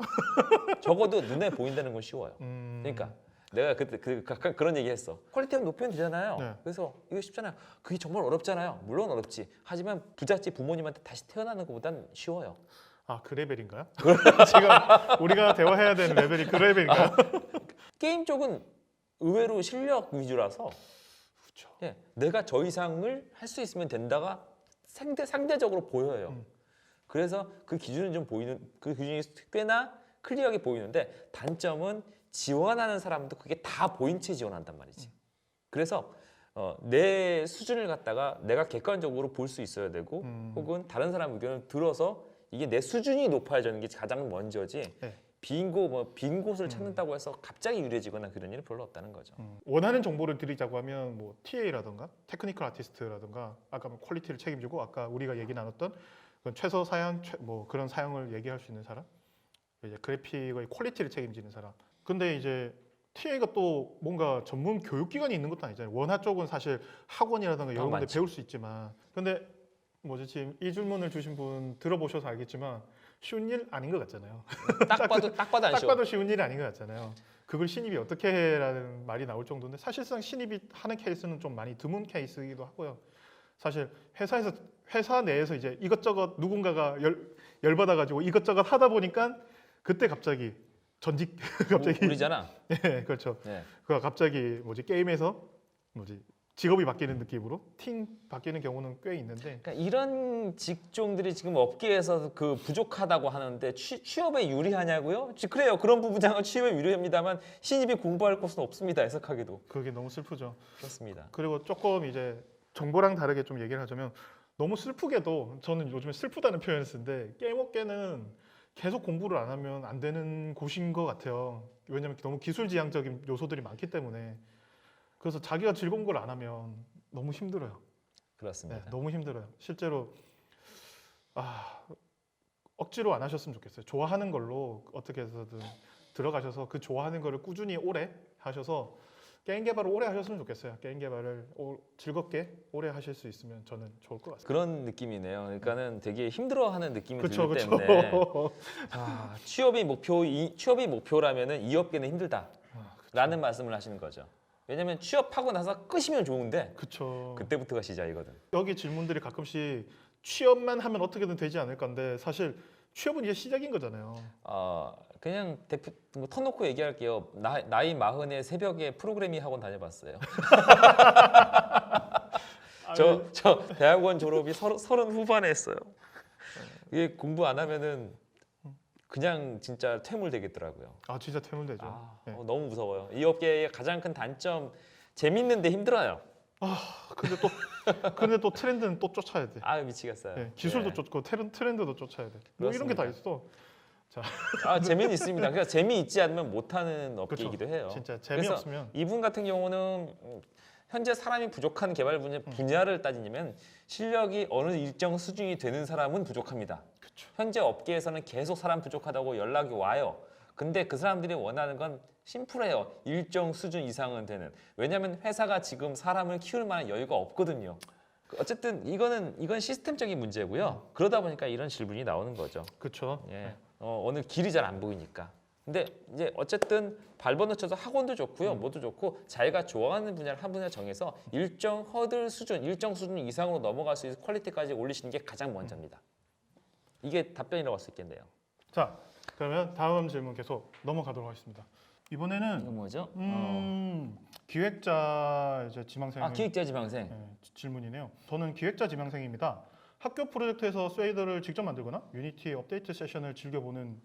적어도 눈에 보인다는 건 쉬워요. 그러니까 내가 그때 약간 그런 얘기했어. 퀄리티만 높이면 되잖아요. 네. 그래서 이거 쉽잖아요. 그게 정말 어렵잖아요. 물론 어렵지. 하지만 부잣집 부모님한테 다시 태어나는 것보단 쉬워요. 아, 그 레벨인가요? 지금 우리가 대화해야 되는 레벨이 그 레벨인가요? 게임 쪽은 의외로 실력 위주라서 그렇죠. 예, 내가 저 이상을 할 수 있으면 된다가 상대적으로 보여요. 그래서 그 기준은 그 기준이 꽤나 클리어하게 보이는데 단점은 지원하는 사람도 그게 다 보인 채 지원한단 말이지. 그래서 내 수준을 갖다가 내가 객관적으로 볼 수 있어야 되고 혹은 다른 사람 의견을 들어서 이게 내 수준이 높아지는 게 가장 먼저지. 네. 빈 곳을 찾는다고 해서 갑자기 유리해지거나 그런 일은 별로 없다는 거죠. 원하는 정보를 드리자고 하면 뭐 TA라든가 테크니컬 아티스트라든가 아까 뭐 퀄리티를 책임지고 아까 우리가 얘기 나눴던 그런 최소 사양 뭐 그런 사양을 얘기할 수 있는 사람, 이제 그래픽의 퀄리티를 책임지는 사람. 근데 이제 TA가 또 뭔가 전문 교육기관이 있는 것도 아니잖아요. 원화 쪽은 사실 학원이라든가 여러 군데 많지. 배울 수 있지만, 근데 뭐지 지금 이 질문을 주신 분 들어보셔서 알겠지만 쉬운 일 아닌 것 같잖아요. 딱 봐도 안 딱 쉬워. 봐도 쉬운 일이 아닌 것 같잖아요. 그걸 신입이 어떻게 해라는 말이 나올 정도인데 사실상 신입이 하는 케이스는 좀 많이 드문 케이스이기도 하고요. 사실 회사 내에서 이제 이것저것 누군가가 열받아가지고 이것저것 하다 보니까 그때 갑자기 전직 갑자기 우리잖아. 네, 그렇죠. 네. 그 갑자기 게임에서 직업이 바뀌는 느낌으로 팀 바뀌는 경우는 꽤 있는데 그러니까 이런 직종들이 지금 업계에서 그 부족하다고 하는데 취업에 유리하냐고요? 그래요. 그런 부분장은 취업에 유리합니다만 신입이 공부할 곳은 없습니다. 해석하기도. 그게 너무 슬프죠. 그렇습니다. 그리고 조금 이제 정보랑 다르게 좀 얘기를 하자면 너무 슬프게도 저는 요즘에 슬프다는 표현을 쓰는데 게임업계는 계속 공부를 안 하면 안 되는 곳인 것 같아요. 왜냐면 너무 기술지향적인 요소들이 많기 때문에. 그래서 자기가 즐거운 걸 안 하면 너무 힘들어요. 네, 그렇습니다. 너무 힘들어요. 실제로 아, 억지로 안 하셨으면 좋겠어요. 좋아하는 걸로 어떻게 해서든 들어가셔서 그 좋아하는 거를 꾸준히 오래 하셔서 게임 개발을 오래 하셨으면 좋겠어요. 게임 개발을 즐겁게 오래 하실 수 있으면 저는 좋을 것 같습니다. 그런 느낌이네요. 그러니까는 되게 힘들어하는 느낌이 그렇죠, 들기 그렇죠. 때문에 취업이 목표라면은 이 업계는 힘들다라는 아, 말씀을 하시는 거죠. 왜냐면 취업하고 나서 끝이면 좋은데 그렇죠. 그때부터가 시작이거든. 여기 질문들이 가끔씩 취업만 하면 어떻게든 되지 않을 건데 사실 취업은 이제 시작인 거잖아요. 그냥 대표 터놓고 얘기할게요. 나이 40에 새벽에 프로그래밍 학원 다녀봤어요. 저 대학원 졸업이 서른 후반에 했어요. 이게 공부 안 하면은 그냥 진짜 퇴물 되겠더라고요. 아 진짜 퇴물되죠. 네. 너무 무서워요. 이 업계의 가장 큰 단점 재밌는데 힘들어요. 근데 또 트렌드는 또 쫓아야 돼. 미치겠어요. 네, 기술도 네. 쫓고 트렌드도 쫓아야 돼. 뭐 이런 게 다 있어. 재미는 있습니다. 그러니까 재미있지 않으면 못하는 업계이기도 해요. 진짜 재미없으면 이분 같은 경우는 현재 사람이 부족한 개발 분야를 따지면 실력이 어느 일정 수준이 되는 사람은 부족합니다. 그쵸. 현재 업계에서는 계속 사람 부족하다고 연락이 와요. 근데 그 사람들이 원하는 건 심플해요. 일정 수준 이상은 되는. 왜냐하면 회사가 지금 사람을 키울 만한 여유가 없거든요. 어쨌든 이건 시스템적인 문제고요. 그러다 보니까 이런 질문이 나오는 거죠. 그렇죠. 예. 어느 길이 잘 안 보이니까. 근데 이제 어쨌든 발버둥 쳐서 학원도 좋고요. 뭐도 좋고 자기가 좋아하는 분야를 한 분야 정해서 일정 수준 이상으로 넘어갈 수 있는 퀄리티까지 올리시는 게 가장 먼저입니다. 이게 답변이라고 할 수 있겠네요. 자 그러면 다음 질문 계속 넘어가도록 하겠습니다. 이번에는 이거 뭐죠? 기획자 이제 지망생 기획자 지망생. 질문이네요. 저는 기획자 지망생입니다. 학교 프로젝트에서 쉐이더를 직접 만들거나 유니티 업데이트 세션을 즐겨보는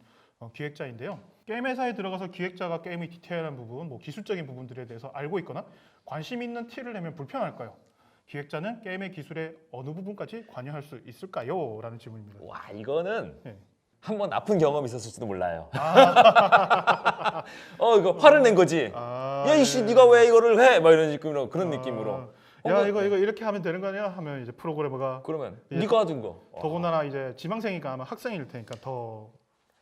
기획자인데요. 게임 회사에 들어가서 기획자가 게임의 디테일한 부분, 뭐 기술적인 부분들에 대해서 알고 있거나 관심 있는 티를 내면 불편할까요? 기획자는 게임의 기술의 어느 부분까지 관여할 수 있을까요? 라는 질문입니다. 와 이거는 네. 한번 나쁜 경험이 있었을지도 몰라요. 이거 화를 낸 거지. 야 이씨 네가 왜 이거를 해? 막 이런 식으로 그런 느낌으로. 야 이거 이렇게 하면 되는 거 아니야? 하면 이제 프로그래머가 그러면 예. 네가 하던 거. 더군다나 이제 지망생이니까 아마 학생일 테니까 더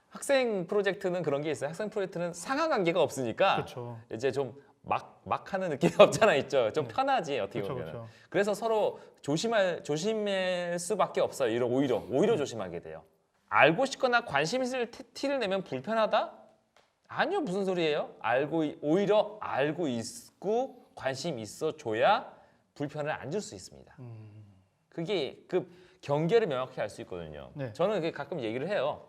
학생 프로젝트는 그런 게 있어요. 학생 프로젝트는 상하 관계가 없으니까 그렇죠. 이제 좀 막 하는 느낌이 없잖아 있죠. 좀 편하지 어떻게 그렇죠, 보면. 그렇죠. 그래서 서로 조심할 수밖에 없어요. 오히려 조심하게 돼요. 알고 싶거나 관심 있을 티를 내면 불편하다? 아니요, 무슨 소리예요? 오히려 알고 있고 관심 있어 줘야 불편을 안 줄 수 있습니다. 그게 그 경계를 명확히 알 수 있거든요. 네. 저는 그게 가끔 얘기를 해요.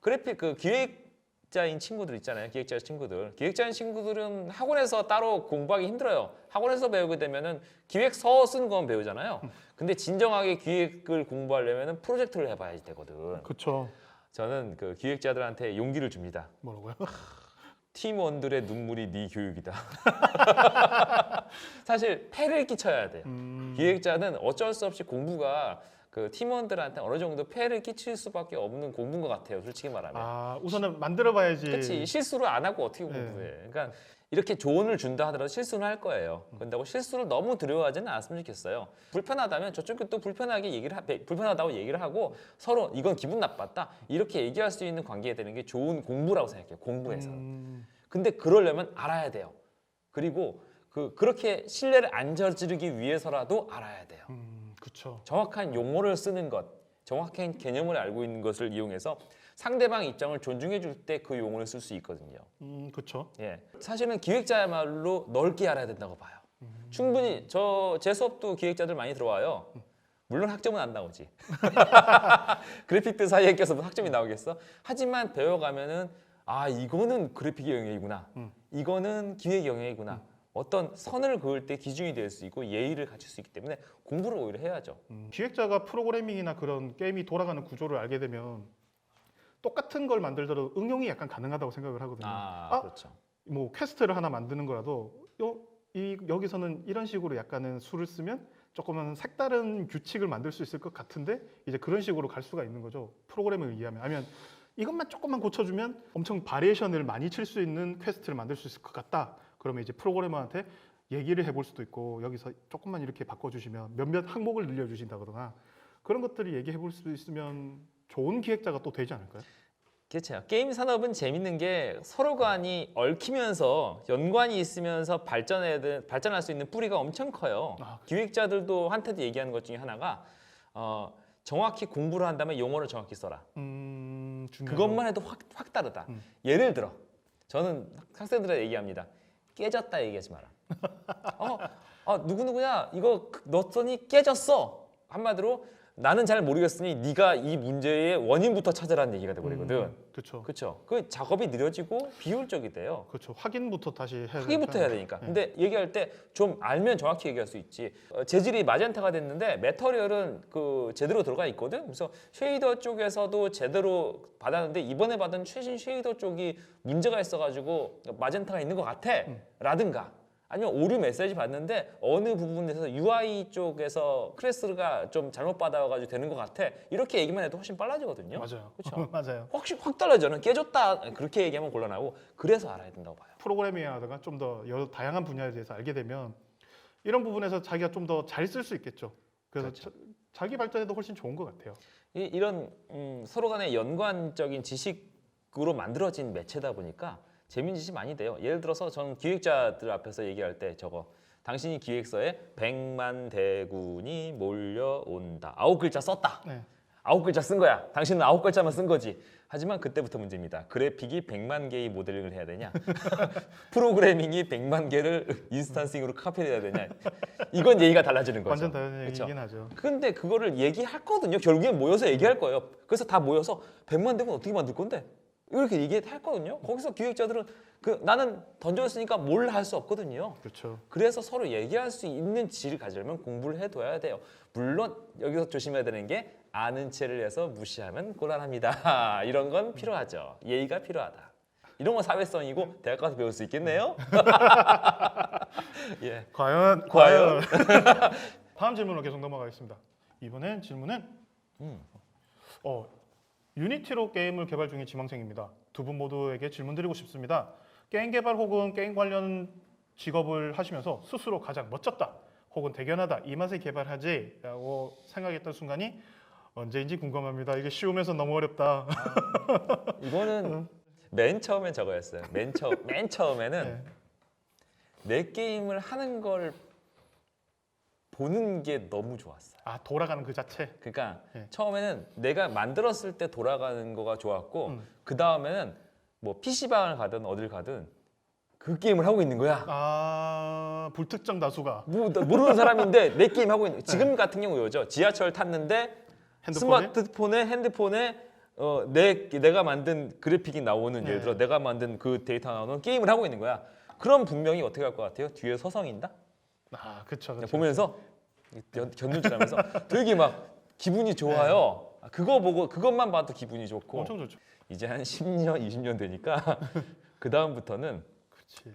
그래픽 기획자인 친구들 있잖아요. 기획자인 친구들은 학원에서 따로 공부하기 힘들어요. 학원에서 배우게 되면은 기획서 쓴 건 배우잖아요. 근데 진정하게 기획을 공부하려면은 프로젝트를 해봐야 되거든. 그렇죠. 저는 그 기획자들한테 용기를 줍니다. 뭐라고요? 팀원들의 눈물이 네 교육이다. 사실 폐를 끼쳐야 돼요. 기획자는 어쩔 수 없이 공부가 그 팀원들한테 어느 정도 폐를 끼칠 수밖에 없는 공부인 것 같아요. 솔직히 말하면. 우선은 만들어봐야지. 그렇지. 실수를 안 하고 어떻게 공부해. 그러니까 이렇게 조언을 준다 하더라도 실수는 할 거예요. 그런다고 실수를 너무 두려워하지는 않았으면 좋겠어요. 불편하다면 저쪽이 또 불편하다고 얘기를 하고 서로 이건 기분 나빴다. 이렇게 얘기할 수 있는 관계가 되는 게 좋은 공부라고 생각해요. 공부에서. 근데 그러려면 알아야 돼요. 그리고 그렇게 신뢰를 안 저지르기 위해서라도 알아야 돼요. 그렇죠. 정확한 용어를 쓰는 것, 정확한 개념을 알고 있는 것을 이용해서 상대방 입장을 존중해 줄 때 그 용어를 쓸 수 있거든요. 그렇죠. 예, 사실은 기획자야말로 넓게 알아야 된다고 봐요. 충분히 제 수업도 기획자들 많이 들어와요. 물론 학점은 안 나오지. 그래픽들 사이에 껴서 학점이 나오겠어? 하지만 배워가면은 이거는 그래픽의 영역이구나. 이거는 기획의 영역이구나. 어떤 선을 그을 때 기준이 될 수 있고 예의를 갖출 수 있기 때문에 공부를 오히려 해야죠. 기획자가 프로그래밍이나 그런 게임이 돌아가는 구조를 알게 되면 똑같은 걸 만들더라도 응용이 약간 가능하다고 생각을 하거든요. 그렇죠. 뭐 퀘스트를 하나 만드는 거라도 여기서는 이런 식으로 약간은 수를 쓰면 조금은 색다른 규칙을 만들 수 있을 것 같은데 이제 그런 식으로 갈 수가 있는 거죠. 프로그램을 의하면. 아니면 이것만 조금만 고쳐주면 엄청 바리에이션을 많이 칠 수 있는 퀘스트를 만들 수 있을 것 같다. 그러면 이제 프로그래머한테 얘기를 해볼 수도 있고 여기서 조금만 이렇게 바꿔주시면 몇몇 항목을 늘려주신다거나 그런 것들을 얘기해 볼 수 있으면 좋은 기획자가 또 되지 않을까요? 그렇죠. 게임 산업은 재밌는 게 서로 간이 얽히면서 연관이 있으면서 발전할 수 있는 뿌리가 엄청 커요. 아, 기획자들도 한테도 얘기하는 것 중에 하나가 정확히 공부를 한다면 용어를 정확히 써라. 중요하죠. 그것만 해도 확 다르다. 예를 들어 저는 학생들한테 얘기합니다. 깨졌다 얘기하지 마라. 누구누구야 이거 넣었더니 깨졌어. 한마디로 나는 잘 모르겠으니 네가 이 문제의 원인부터 찾으라는 얘기가 돼버리거든. 그렇죠. 그렇죠. 그 작업이 느려지고 비효율적이 돼요. 그렇죠. 확인부터 다시 해야 확인부터 해야 되니까. 네. 근데 얘기할 때 좀 알면 정확히 얘기할 수 있지. 재질이 마젠타가 됐는데 매터리얼은 그 제대로 들어가 있거든. 그래서 쉐이더 쪽에서도 제대로 받았는데 이번에 받은 최신 쉐이더 쪽이 문제가 있어가지고 마젠타가 있는 것 같아. 라든가. 아니면 오류 메시지 받는데 어느 부분에서 UI 쪽에서 클래스가 좀 잘못 받아가지고 되는 것 같아. 이렇게 얘기만 해도 훨씬 빨라지거든요. 맞아요. 그렇죠. 맞아요. 확 달라져는 깨졌다 그렇게 얘기하면 곤란하고 그래서 알아야 된다고 봐요. 프로그래밍하다가 좀 더 다양한 분야에 대해서 알게 되면 이런 부분에서 자기가 좀 더 잘 쓸 수 있겠죠. 그래서 그렇죠. 자기 발전에도 훨씬 좋은 것 같아요. 이런 서로 간의 연관적인 지식으로 만들어진 매체다 보니까 재밌는 짓이 많이 돼요. 예를 들어서 저는 기획자들 앞에서 얘기할 때 저거 당신이 기획서에 100만 대군이 몰려온다. 9글자 썼다. 네. 9글자 쓴 거야. 당신은 9글자만 쓴 거지. 하지만 그때부터 문제입니다. 그래픽이 100만 개의 모델링을 해야 되냐? 프로그래밍이 100만 개를 인스턴싱으로 카피해야 되냐? 이건 얘기가 달라지는 거죠. 완전 다른 그쵸? 얘기긴 하죠. 근데 그거를 얘기했거든요. 결국엔 모여서 얘기할 거예요. 그래서 다 모여서 100만 대군 어떻게 만들 건데? 이렇게 얘기했거든요. 거기서 기획자들은 나는 던졌으니까 뭘 할 수 없거든요. 그렇죠. 그래서 서로 얘기할 수 있는 지를 가지려면 공부를 해둬야 돼요. 물론 여기서 조심해야 되는 게 아는 체를 해서 무시하면 곤란합니다. 이런 건 필요하죠. 예의가 필요하다. 이런 건 사회성이고 대학 가서 배울 수 있겠네요. 예. 과연. 다음 질문으로 계속 넘어가겠습니다. 이번엔 질문은 유니티로 게임을 개발 중인 지망생입니다. 두 분 모두에게 질문 드리고 싶습니다. 게임 개발 혹은 게임 관련 직업을 하시면서 스스로 가장 멋졌다 혹은 대견하다 이 맛에 개발하지 라고 생각했던 순간이 언제인지 궁금합니다. 이게 쉬우면서 너무 어렵다. 이거는 맨 처음엔 저거였어요. 맨 처음에는 네. 내 게임을 하는 걸 보는 게 너무 좋았어요. 돌아가는 그 자체. 그러니까 네. 처음에는 내가 만들었을 때 돌아가는 거가 좋았고 그 다음에는 뭐 PC방을 가든 어딜 가든 그 게임을 하고 있는 거야. 불특정 다수가 모르는 사람인데 내 게임 하고 있는. 지금 같은 경우죠. 지하철 탔는데 핸드폰에 내가 만든 그래픽이 나오는 예를 들어 내가 만든 그 데이터 나오는 게임을 하고 있는 거야. 그럼 분명히 어떻게 할 것 같아요? 뒤에 서성인다? 그쵸. 보면서 견눈질하면서 되게 막 기분이 좋아요. 그거 보고 그것만 봐도 기분이 좋고. 엄청 좋죠. 이제 한 10년, 20년 되니까 그 다음부터는 그치.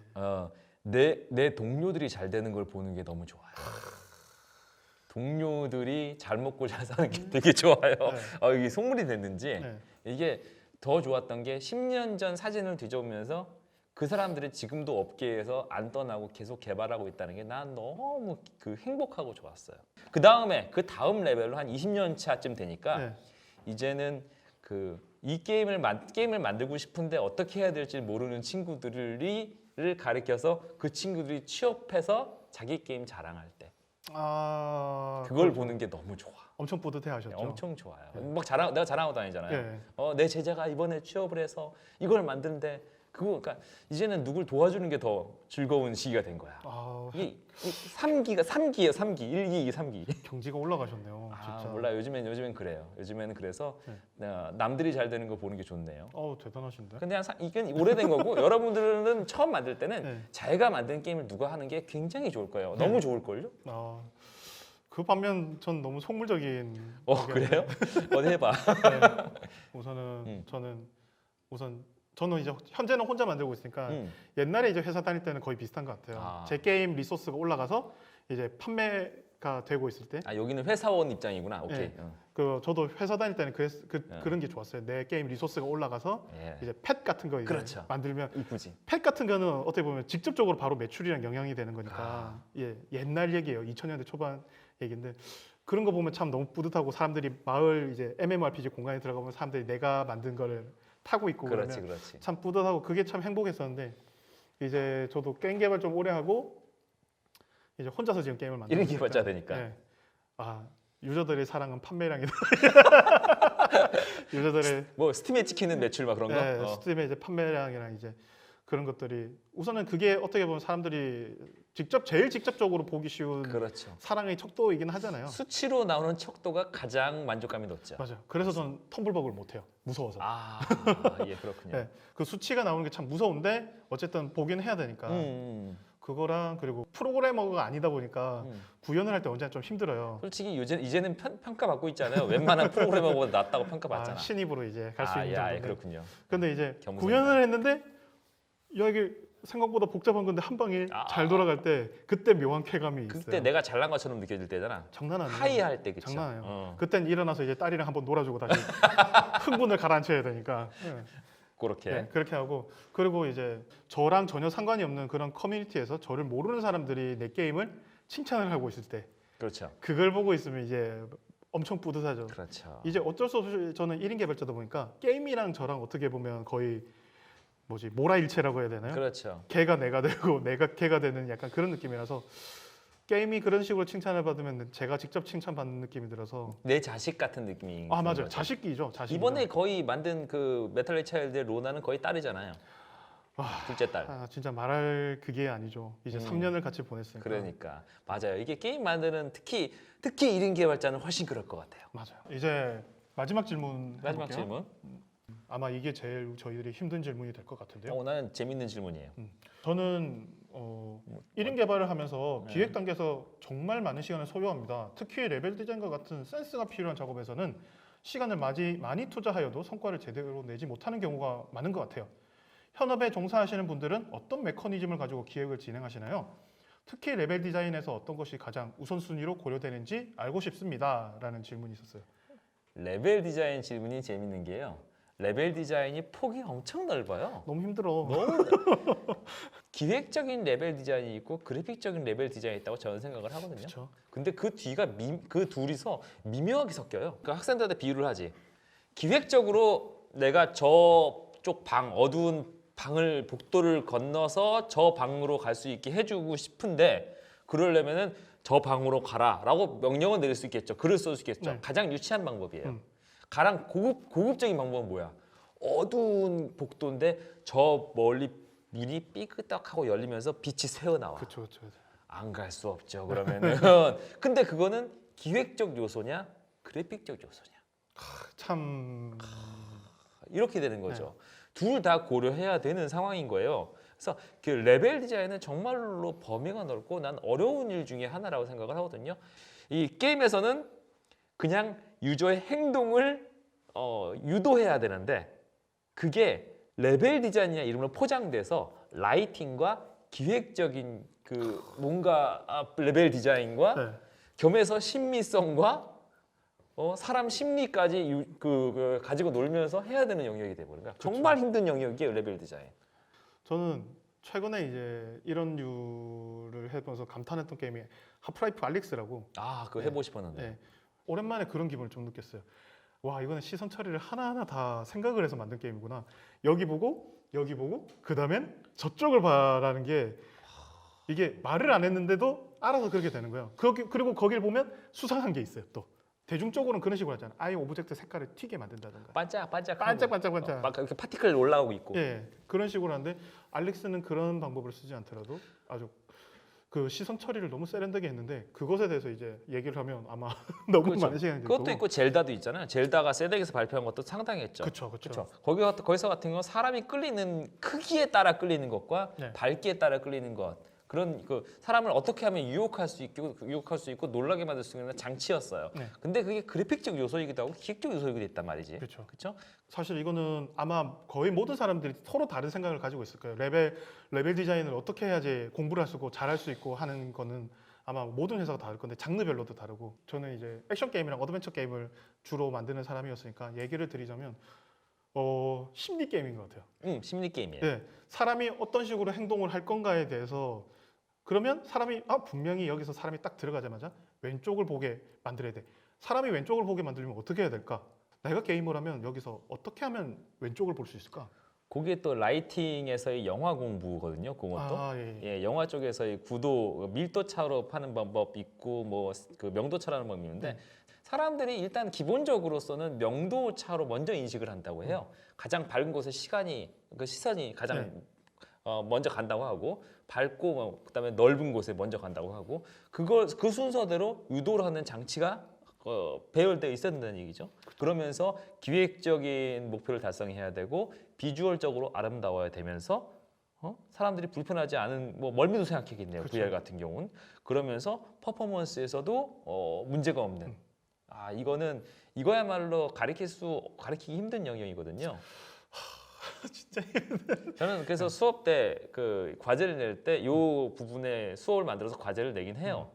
내 동료들이 잘 되는 걸 보는 게 너무 좋아요. 동료들이 잘 먹고 잘 사는 게 되게 좋아요. 이게 속물이 됐는지 이게 더 좋았던 게 10년 전 사진을 뒤져보면서 그 사람들이 지금도 업계에서 안 떠나고 계속 개발하고 있다는 게 난 너무 행복하고 좋았어요. 그 다음 레벨로 한 20년 차쯤 되니까 이제는 이 게임을 만들고 싶은데 어떻게 해야 될지 모르는 친구들을 가르쳐서 그 친구들이 취업해서 자기 게임 자랑할 때 그걸 보는 게 너무 좋아. 엄청 뿌듯해하셨죠. 엄청 좋아요. 막 내가 자랑하고 다니잖아요. 네. 내 제자가 이번에 취업을 해서 이걸 만드는데 그러니까 이제는 누굴 도와주는 게 더 즐거운 시기가 된 거야. 이 3기예요. 3기. 1기, 2기, 3기. 경지가 올라가셨네요. 진짜. 몰라. 요즘엔 그래요. 요즘에는 그래서 남들이 잘 되는 거 보는 게 좋네요. 대단하신데. 근데 이건 오래된 거고 여러분들은 처음 만들 때는 자기가 만든 게임을 누가 하는 게 굉장히 좋을 거예요. 너무 좋을걸요? 그 반면 전 너무 속물적인. 그래요? 어디 해봐. 저는 이제 현재는 혼자 만들고 있으니까 옛날에 이제 회사 다닐 때는 거의 비슷한 것 같아요. 제 게임 리소스가 올라가서 이제 판매 가 되고 있을 때, 아 여기는 회사원 입장이구나. 오케이. 예. 저도 회사 다닐 때는 그런 게 좋았어요. 내 게임 리소스가 올라가서 예. 이제 펫 같은 거 이제 그렇죠. 만들면 이쁘지. 펫 같은 거는 어떻게 보면 직접적으로 바로 매출이랑 영향이 되는 거니까 아. 예, 옛날 얘기예요. 2000년대 초반 얘기인데 그런 거 보면 참 너무 뿌듯하고 사람들이 마을 이제 MMORPG 공간에 들어가 보면 사람들이 내가 만든 거를 타고 있고 그렇지, 그러면 그렇지. 참 뿌듯하고 그게 참 행복했었는데 이제 저도 게임 개발 좀 오래 하고 이제 혼자서 지금 게임을 만들고 이런 개발자 있으니까, 되니까. 예. 아 유저들의 사랑은 판매량이다. 유저들의 뭐 스팀에 찍히는 매출 막 그런 거. 네, 스팀의 이제 판매량이랑 이제 그런 것들이 우선은 그게 어떻게 보면 사람들이 제일 직접적으로 보기 쉬운 그렇죠. 사랑의 척도이긴 하잖아요. 수치로 나오는 척도가 가장 만족감이 높죠. 맞아요. 그래서 저는 텀블벅을 못해요. 무서워서. 아, 예, 그렇군요. 네, 그 수치가 나오는 게 참 무서운데 어쨌든 보긴 해야 되니까 그거랑 그리고 프로그래머가 아니다 보니까 구현을 할 때 언제나 좀 힘들어요. 솔직히 이제는 평가받고 있잖아요. 웬만한 프로그래머보다 낫다고 평가받잖아. 신입으로 이제 갈 수 있는 예, 정도인데. 그렇군요. 근데 이제 겸손이다. 구현을 했는데 여기 생각보다 복잡한 건데 한 방에 잘 돌아갈 때 그때 묘한 쾌감이 있어요. 그때 내가 잘난 것처럼 느껴질 때잖아. 장난 아니에요. 하이할 때 그쵸. 장난 아니에요. 어. 그땐 일어나서 이제 딸이랑 한번 놀아주고 다시 흥분을 가라앉혀야 되니까. 네. 그렇게. 네, 그렇게 하고 그리고 이제 저랑 전혀 상관이 없는 그런 커뮤니티에서 저를 모르는 사람들이 내 게임을 칭찬을 하고 있을 때 그렇죠. 그걸 보고 있으면 이제 엄청 뿌듯하죠. 그렇죠. 이제 어쩔 수 없이 저는 1인 개발자다 보니까 게임이랑 저랑 어떻게 보면 거의 모라일체라고 해야 되나요? 그렇죠. 걔가 내가 되고 내가 걔가 되는 약간 그런 느낌이라서 게임이 그런 식으로 칭찬을 받으면 제가 직접 칭찬받는 느낌이 들어서 내 자식 같은 느낌이. 맞아요. 거죠. 자식이죠. 자식. 이번에 거의 만든 그 메탈 차일드의 로나는 거의 딸이잖아요. 와, 둘째 딸. 진짜 말할 그게 아니죠. 이제 3년을 같이 보냈으니까. 그러니까 맞아요. 이게 게임 만드는 특히 1인 개발자는 훨씬 그럴 것 같아요. 맞아요. 이제 마지막 질문 마지막 해볼게요. 질문. 아마 이게 제일 저희들이 힘든 질문이 될 것 같은데요. 나는 재밌는 질문이에요. 저는 1인 개발을 하면서 네. 기획 단계에서 정말 많은 시간을 소요합니다. 특히 레벨 디자인과 같은 센스가 필요한 작업에서는 시간을 많이 투자하여도 성과를 제대로 내지 못하는 경우가 많은 것 같아요. 현업에 종사하시는 분들은 어떤 메커니즘을 가지고 기획을 진행하시나요? 특히 레벨 디자인에서 어떤 것이 가장 우선순위로 고려되는지 알고 싶습니다. 라는 질문이 있었어요. 레벨 디자인 질문이 재밌는 게요. 레벨 디자인이 폭이 엄청 넓어요. 너무 힘들어. 너무 기획적인 레벨 디자인이 있고 그래픽적인 레벨 디자인이 있다고 저는 생각을 하거든요. 그렇죠. 근데 그 뒤가 그 둘이서 미묘하게 섞여요. 그러니까 학생들한테 비유를 하지. 기획적으로 내가 저쪽 어두운 방을 복도를 건너서 저 방으로 갈 수 있게 해주고 싶은데 그러려면은 저 방으로 가라라고 명령을 내릴 수 있겠죠. 글을 쓸 수 있겠죠. 네. 가장 유치한 방법이에요. 가장 고급적인 방법은 뭐야? 어두운 복도인데 저 멀리 문이 삐끄덕하고 열리면서 빛이 새어 나와. 그렇죠, 그렇죠. 안 갈 수 없죠. 그러면은 근데 그거는 기획적 요소냐, 그래픽적 요소냐 참 이렇게 되는 거죠. 둘 다 고려해야 되는 상황인 거예요. 그래서 그 레벨 디자인은 정말로 범위가 넓고 난 어려운 일 중에 하나라고 생각을 하거든요. 이 게임에서는 그냥 유저의 행동을 유도해야 되는데 그게 레벨 디자인이나 이름으로 포장돼서 라이팅과 기획적인 그 뭔가 레벨 디자인과 네. 겸해서 심미성과 사람 심리까지 가지고 놀면서 해야 되는 영역이 돼버린 거야. 정말 힘든 영역이에요, 레벨 디자인. 저는 최근에 이제 이런 류를 해보면서 감탄했던 게임이 하프라이프 알릭스라고. 그거 해보고 싶었는데. 네. 오랜만에 그런 기분을 좀 느꼈어요. 와, 이거는 시선 처리를 하나하나 다 생각을 해서 만든 게임이구나. 여기 보고 그 다음엔 저쪽을 봐라는 게 이게 말을 안 했는데도 알아서 그렇게 되는 거예요. 그리고 거길 보면 수상한 게 있어요. 또 대중적으로는 그런 식으로 하잖아요. 아예 오브젝트 색깔을 튀게 만든다든가. 반짝반짝. 반짝반짝. 이렇게 파티클 올라오고 있고. 예, 그런 식으로 하는데 알릭스는 그런 방법을 쓰지 않더라도 아주 그 시선 처리를 너무 세련되게 했는데 그것에 대해서 이제 얘기를 하면 아마 너무 그렇죠. 많은 시간이 들 그것도 거고. 있고 젤다도 있잖아요. 젤다가 세덱에서 발표한 것도 상당했죠. 그렇죠. 그렇죠. 거기서 같은 건 사람이 끌리는 크기에 따라 끌리는 것과 네. 밝기에 따라 끌리는 것 그런 그 사람을 어떻게 하면 유혹할 수 있고 놀라게 만들 수 있는 장치였어요. 네. 근데 그게 그래픽적 요소이기도 하고 기획적 요소이기도 했단 말이지. 그렇죠. 그렇죠? 사실 이거는 아마 거의 모든 사람들이 서로 다른 생각을 가지고 있을 거예요. 레벨 디자인을 어떻게 해야지 공부를 할 수 있고 잘할 수 있고 하는 거는 아마 모든 회사가 다를 건데 장르별로도 다르고 저는 이제 액션 게임이랑 어드벤처 게임을 주로 만드는 사람이었으니까 얘기를 드리자면 심리 게임인 것 같아요. 심리 게임이에요. 네, 사람이 어떤 식으로 행동을 할 건가에 대해서 그러면 사람이 분명히 여기서 사람이 딱 들어가자마자 왼쪽을 보게 만들어야 돼. 사람이 왼쪽을 보게 만들려면 어떻게 해야 될까? 내가 게임을 하면 여기서 어떻게 하면 왼쪽을 볼 수 있을까? 그게 또 라이팅에서의 영화 공부거든요. 그것도. 예. 예, 영화 쪽에서의 구도, 밀도 차로 파는 방법 있고 뭐 그 명도 차라는 방법이 있는데 사람들이 일단 기본적으로서는 명도 차로 먼저 인식을 한다고 해요. 가장 밝은 곳에 시선이 가장 먼저 간다고 하고 밝고 그다음에 넓은 곳에 먼저 간다고 하고 그 순서대로 유도를 하는 장치가 배열되어 있어야 된다는 얘기죠. 그러면서 기획적인 목표를 달성해야 되고 비주얼적으로 아름다워야 되면서 사람들이 불편하지 않은 뭐 멀미도 생각하겠네요. 그렇죠. VR 같은 경우는 그러면서 퍼포먼스에서도 문제가 없는. 이거야말로 가르치기 힘든 영역이거든요. 진짜 저는 그래서 수업 때 그 과제를 낼 때 요 부분에 수업을 만들어서 과제를 내긴 해요.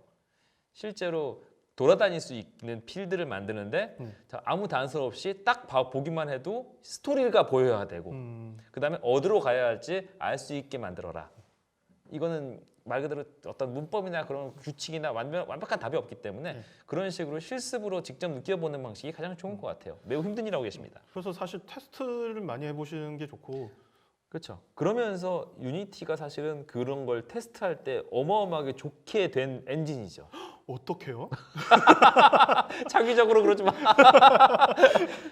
실제로 돌아다닐 수 있는 필드를 만드는데 아무 단서 없이 딱 보기만 해도 스토리가 보여야 되고 그다음에 어디로 가야 할지 알 수 있게 만들어라. 이거는 말 그대로 어떤 문법이나 그런 규칙이나 완벽한 답이 없기 때문에 그런 식으로 실습으로 직접 느껴보는 방식이 가장 좋은 것 같아요. 매우 힘든 일하고 계십니다. 그래서 사실 테스트를 많이 해보시는 게 좋고 그렇죠. 그러면서 유니티가 사실은 그런 걸 테스트할 때 어마어마하게 좋게 된 엔진이죠. 어떻게요? 자기적으로 그러지 마.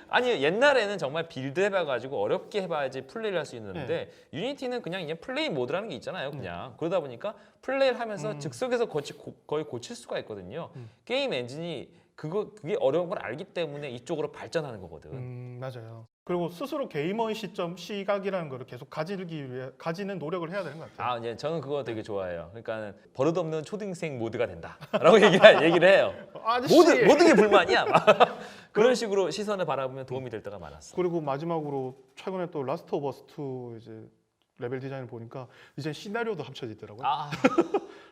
아니 옛날에는 정말 빌드 해봐가지고 어렵게 해봐야지 플레이를 할 수 있는데 유니티는 그냥 플레이 모드라는 게 있잖아요. 그냥 그러다 보니까 플레이를 하면서 즉석에서 거의 고칠 수가 있거든요. 게임 엔진이 그게 어려운 걸 알기 때문에 이쪽으로 발전하는 거거든. 맞아요. 그리고 스스로 게이머의 시각이라는 거를 계속 가지는 노력을 해야 되는 것 같아요. 이제 저는 그거 되게 좋아해요. 그러니까 버릇없는 초등생 모드가 된다라고 얘기를 해요. 아저씨! 모든 게 불만이야. 막. 그런 식으로 시선을 바라보면 도움이 될 때가 많았어. 그리고 마지막으로 최근에 또 라스트 오브 어스 2 이제 레벨 디자인을 보니까 이제 시나리오도 합쳐지더라고요.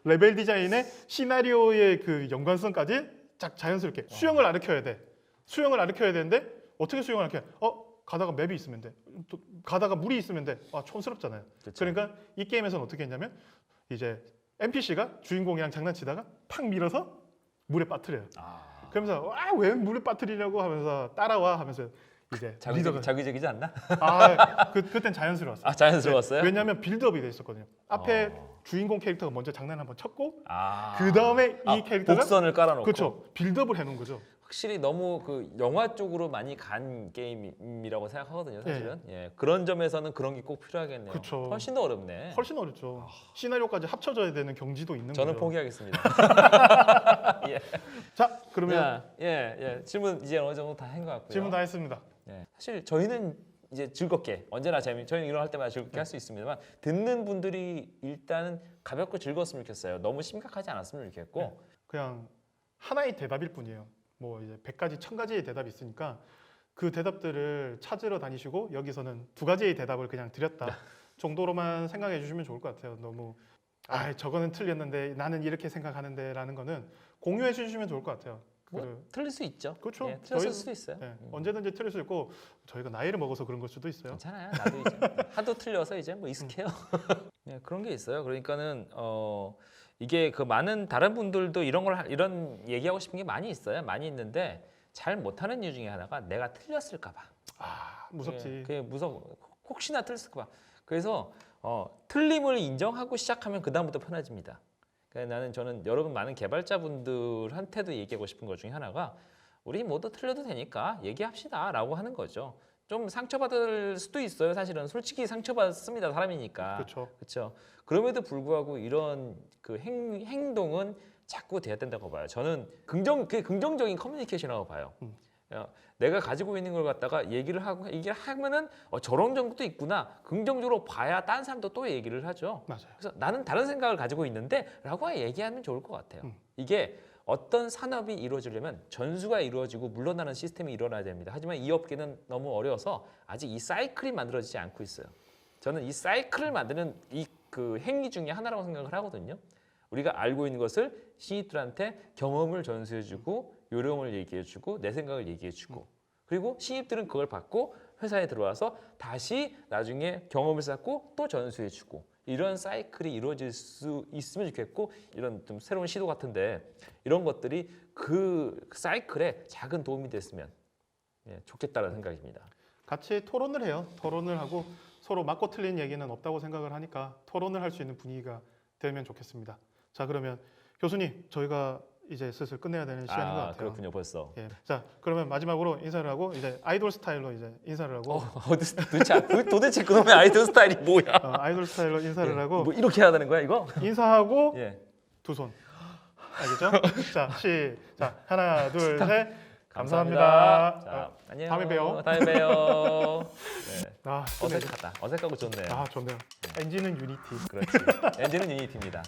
레벨 디자인에 시나리오의 그 연관성까지 딱 자연스럽게 수영을 가르쳐야 돼. 수영을 가르쳐야 되는데 어떻게 수영을 가르쳐? 가다가 맵이 있으면 돼. 또 가다가 물이 있으면 돼. 촌스럽잖아요. 그쵸. 그러니까 이 게임에서는 어떻게 했냐면 이제 NPC가 주인공이랑 장난치다가 팍 밀어서 물에 빠뜨려요. 그러면서 왜 물에 빠뜨리냐고 하면서 따라와 하면서 이제 자기적이지 않나? 그땐 자연스러웠어요. 자연스러웠어요? 왜냐하면 빌드업이 돼 있었거든요. 앞에 주인공 캐릭터가 먼저 장난 한번 쳤고 그 그 다음에 이 캐릭터가 복선을 깔아놓고 그렇죠. 빌드업을 해놓은 거죠. 확실히 너무 그 영화 쪽으로 많이 간 게임이라고 생각하거든요. 사실은 그런 점에서는 그런 게 꼭 필요하겠네요. 그쵸. 훨씬 더 어렵네. 훨씬 어렵죠. 시나리오까지 합쳐져야 되는 경지도 있는 저는 거죠. 포기하겠습니다. 자, 그러면 질문 이제 어느 정도 다 한 것 같고요. 질문 다 했습니다. 사실 저희는 이제 즐겁게 언제나 저희는 이런 할 때마다 즐겁게 할 수 있습니다만 듣는 분들이 일단은 가볍고 즐거웠으면 좋겠어요. 너무 심각하지 않았으면 좋겠고 그냥 하나의 대답일 뿐이에요. 뭐 이제 100가지, 1000가지의 대답이 있으니까 그 대답들을 찾으러 다니시고 여기서는 2가지의 대답을 그냥 드렸다 정도로만 생각해 주시면 좋을 것 같아요. 너무 저거는 틀렸는데 나는 이렇게 생각하는데 라는 거는 공유해 주시면 좋을 것 같아요. 틀릴 수 있죠. 그렇죠. 틀렸을 수도 있어요. 언제든지 틀릴 수 있고 저희가 나이를 먹어서 그런 걸 수도 있어요. 괜찮아요. 나도 이제 하도 틀려서 이제 뭐 익숙해요. 그런 게 있어요. 그러니까는 이게 그 많은 다른 분들도 이런 얘기하고 싶은 게 많이 있어요. 많이 있는데 잘 못하는 이유 중에 하나가 내가 틀렸을까 봐. 무섭지. 그게 무서워. 혹시나 틀렸을까 봐. 그래서 틀림을 인정하고 시작하면 그 다음부터 편해집니다. 그러니까 저는 여러분 많은 개발자분들한테도 얘기하고 싶은 것 중에 하나가 우리 모두 틀려도 되니까 얘기합시다라고 하는 거죠. 좀 상처받을 수도 있어요. 사실은 솔직히 상처받습니다. 사람이니까. 그렇죠. 그럼에도 불구하고 이런 그 행동은 자꾸 돼야 된다고 봐요. 저는 긍정적인 커뮤니케이션이라고 봐요. 내가 가지고 있는 걸 갖다가 얘기를 하면은 저런 정도도 있구나. 긍정적으로 봐야 딴 사람도 또 얘기를 하죠. 맞아요. 그래서 나는 다른 생각을 가지고 있는데라고 얘기하면 좋을 것 같아요. 이게 어떤 산업이 이루어지려면 전수가 이루어지고 물러나는 시스템이 일어나야 됩니다. 하지만 이 업계는 너무 어려워서 아직 이 사이클이 만들어지지 않고 있어요. 저는 이 사이클을 만드는 이 그 행위 중에 하나라고 생각을 하거든요. 우리가 알고 있는 것을 신입들한테 경험을 전수해주고 요령을 얘기해주고 내 생각을 얘기해주고 그리고 신입들은 그걸 받고 회사에 들어와서 다시 나중에 경험을 쌓고 또 전수해주고 이런 사이클이 이루어질 수 있으면 좋겠고 이런 좀 새로운 시도 같은데 이런 것들이 그 사이클에 작은 도움이 됐으면 좋겠다는 생각입니다. 같이 토론을 해요. 토론을 하고 서로 맞고 틀린 얘기는 없다고 생각을 하니까 토론을 할 수 있는 분위기가 되면 좋겠습니다. 자, 그러면 교수님, 저희가 이제 슬슬 끝내야 되는 시간인 것 같아요. 그렇군요, 벌써. 예. 자, 그러면 마지막으로 인사를 하고 이제 아이돌 스타일로 이제 인사를 하고 도대체 그놈의 아이돌 스타일이 뭐야? 아이돌 스타일로 인사를 하고 뭐 이렇게 해야 되는 거야 이거? 인사하고 예. 두 손. 알겠죠? 자, 시작. 하나, 둘, 셋. 감사합니다. 자, 안녕. 다음에 봬요. 다음에 봬요. 네. 아, 끝내줘. 어색하다. 어색하고 좋네요. 아, 좋네요. 엔진은 유니티. 그렇지. 엔진은 유니티입니다.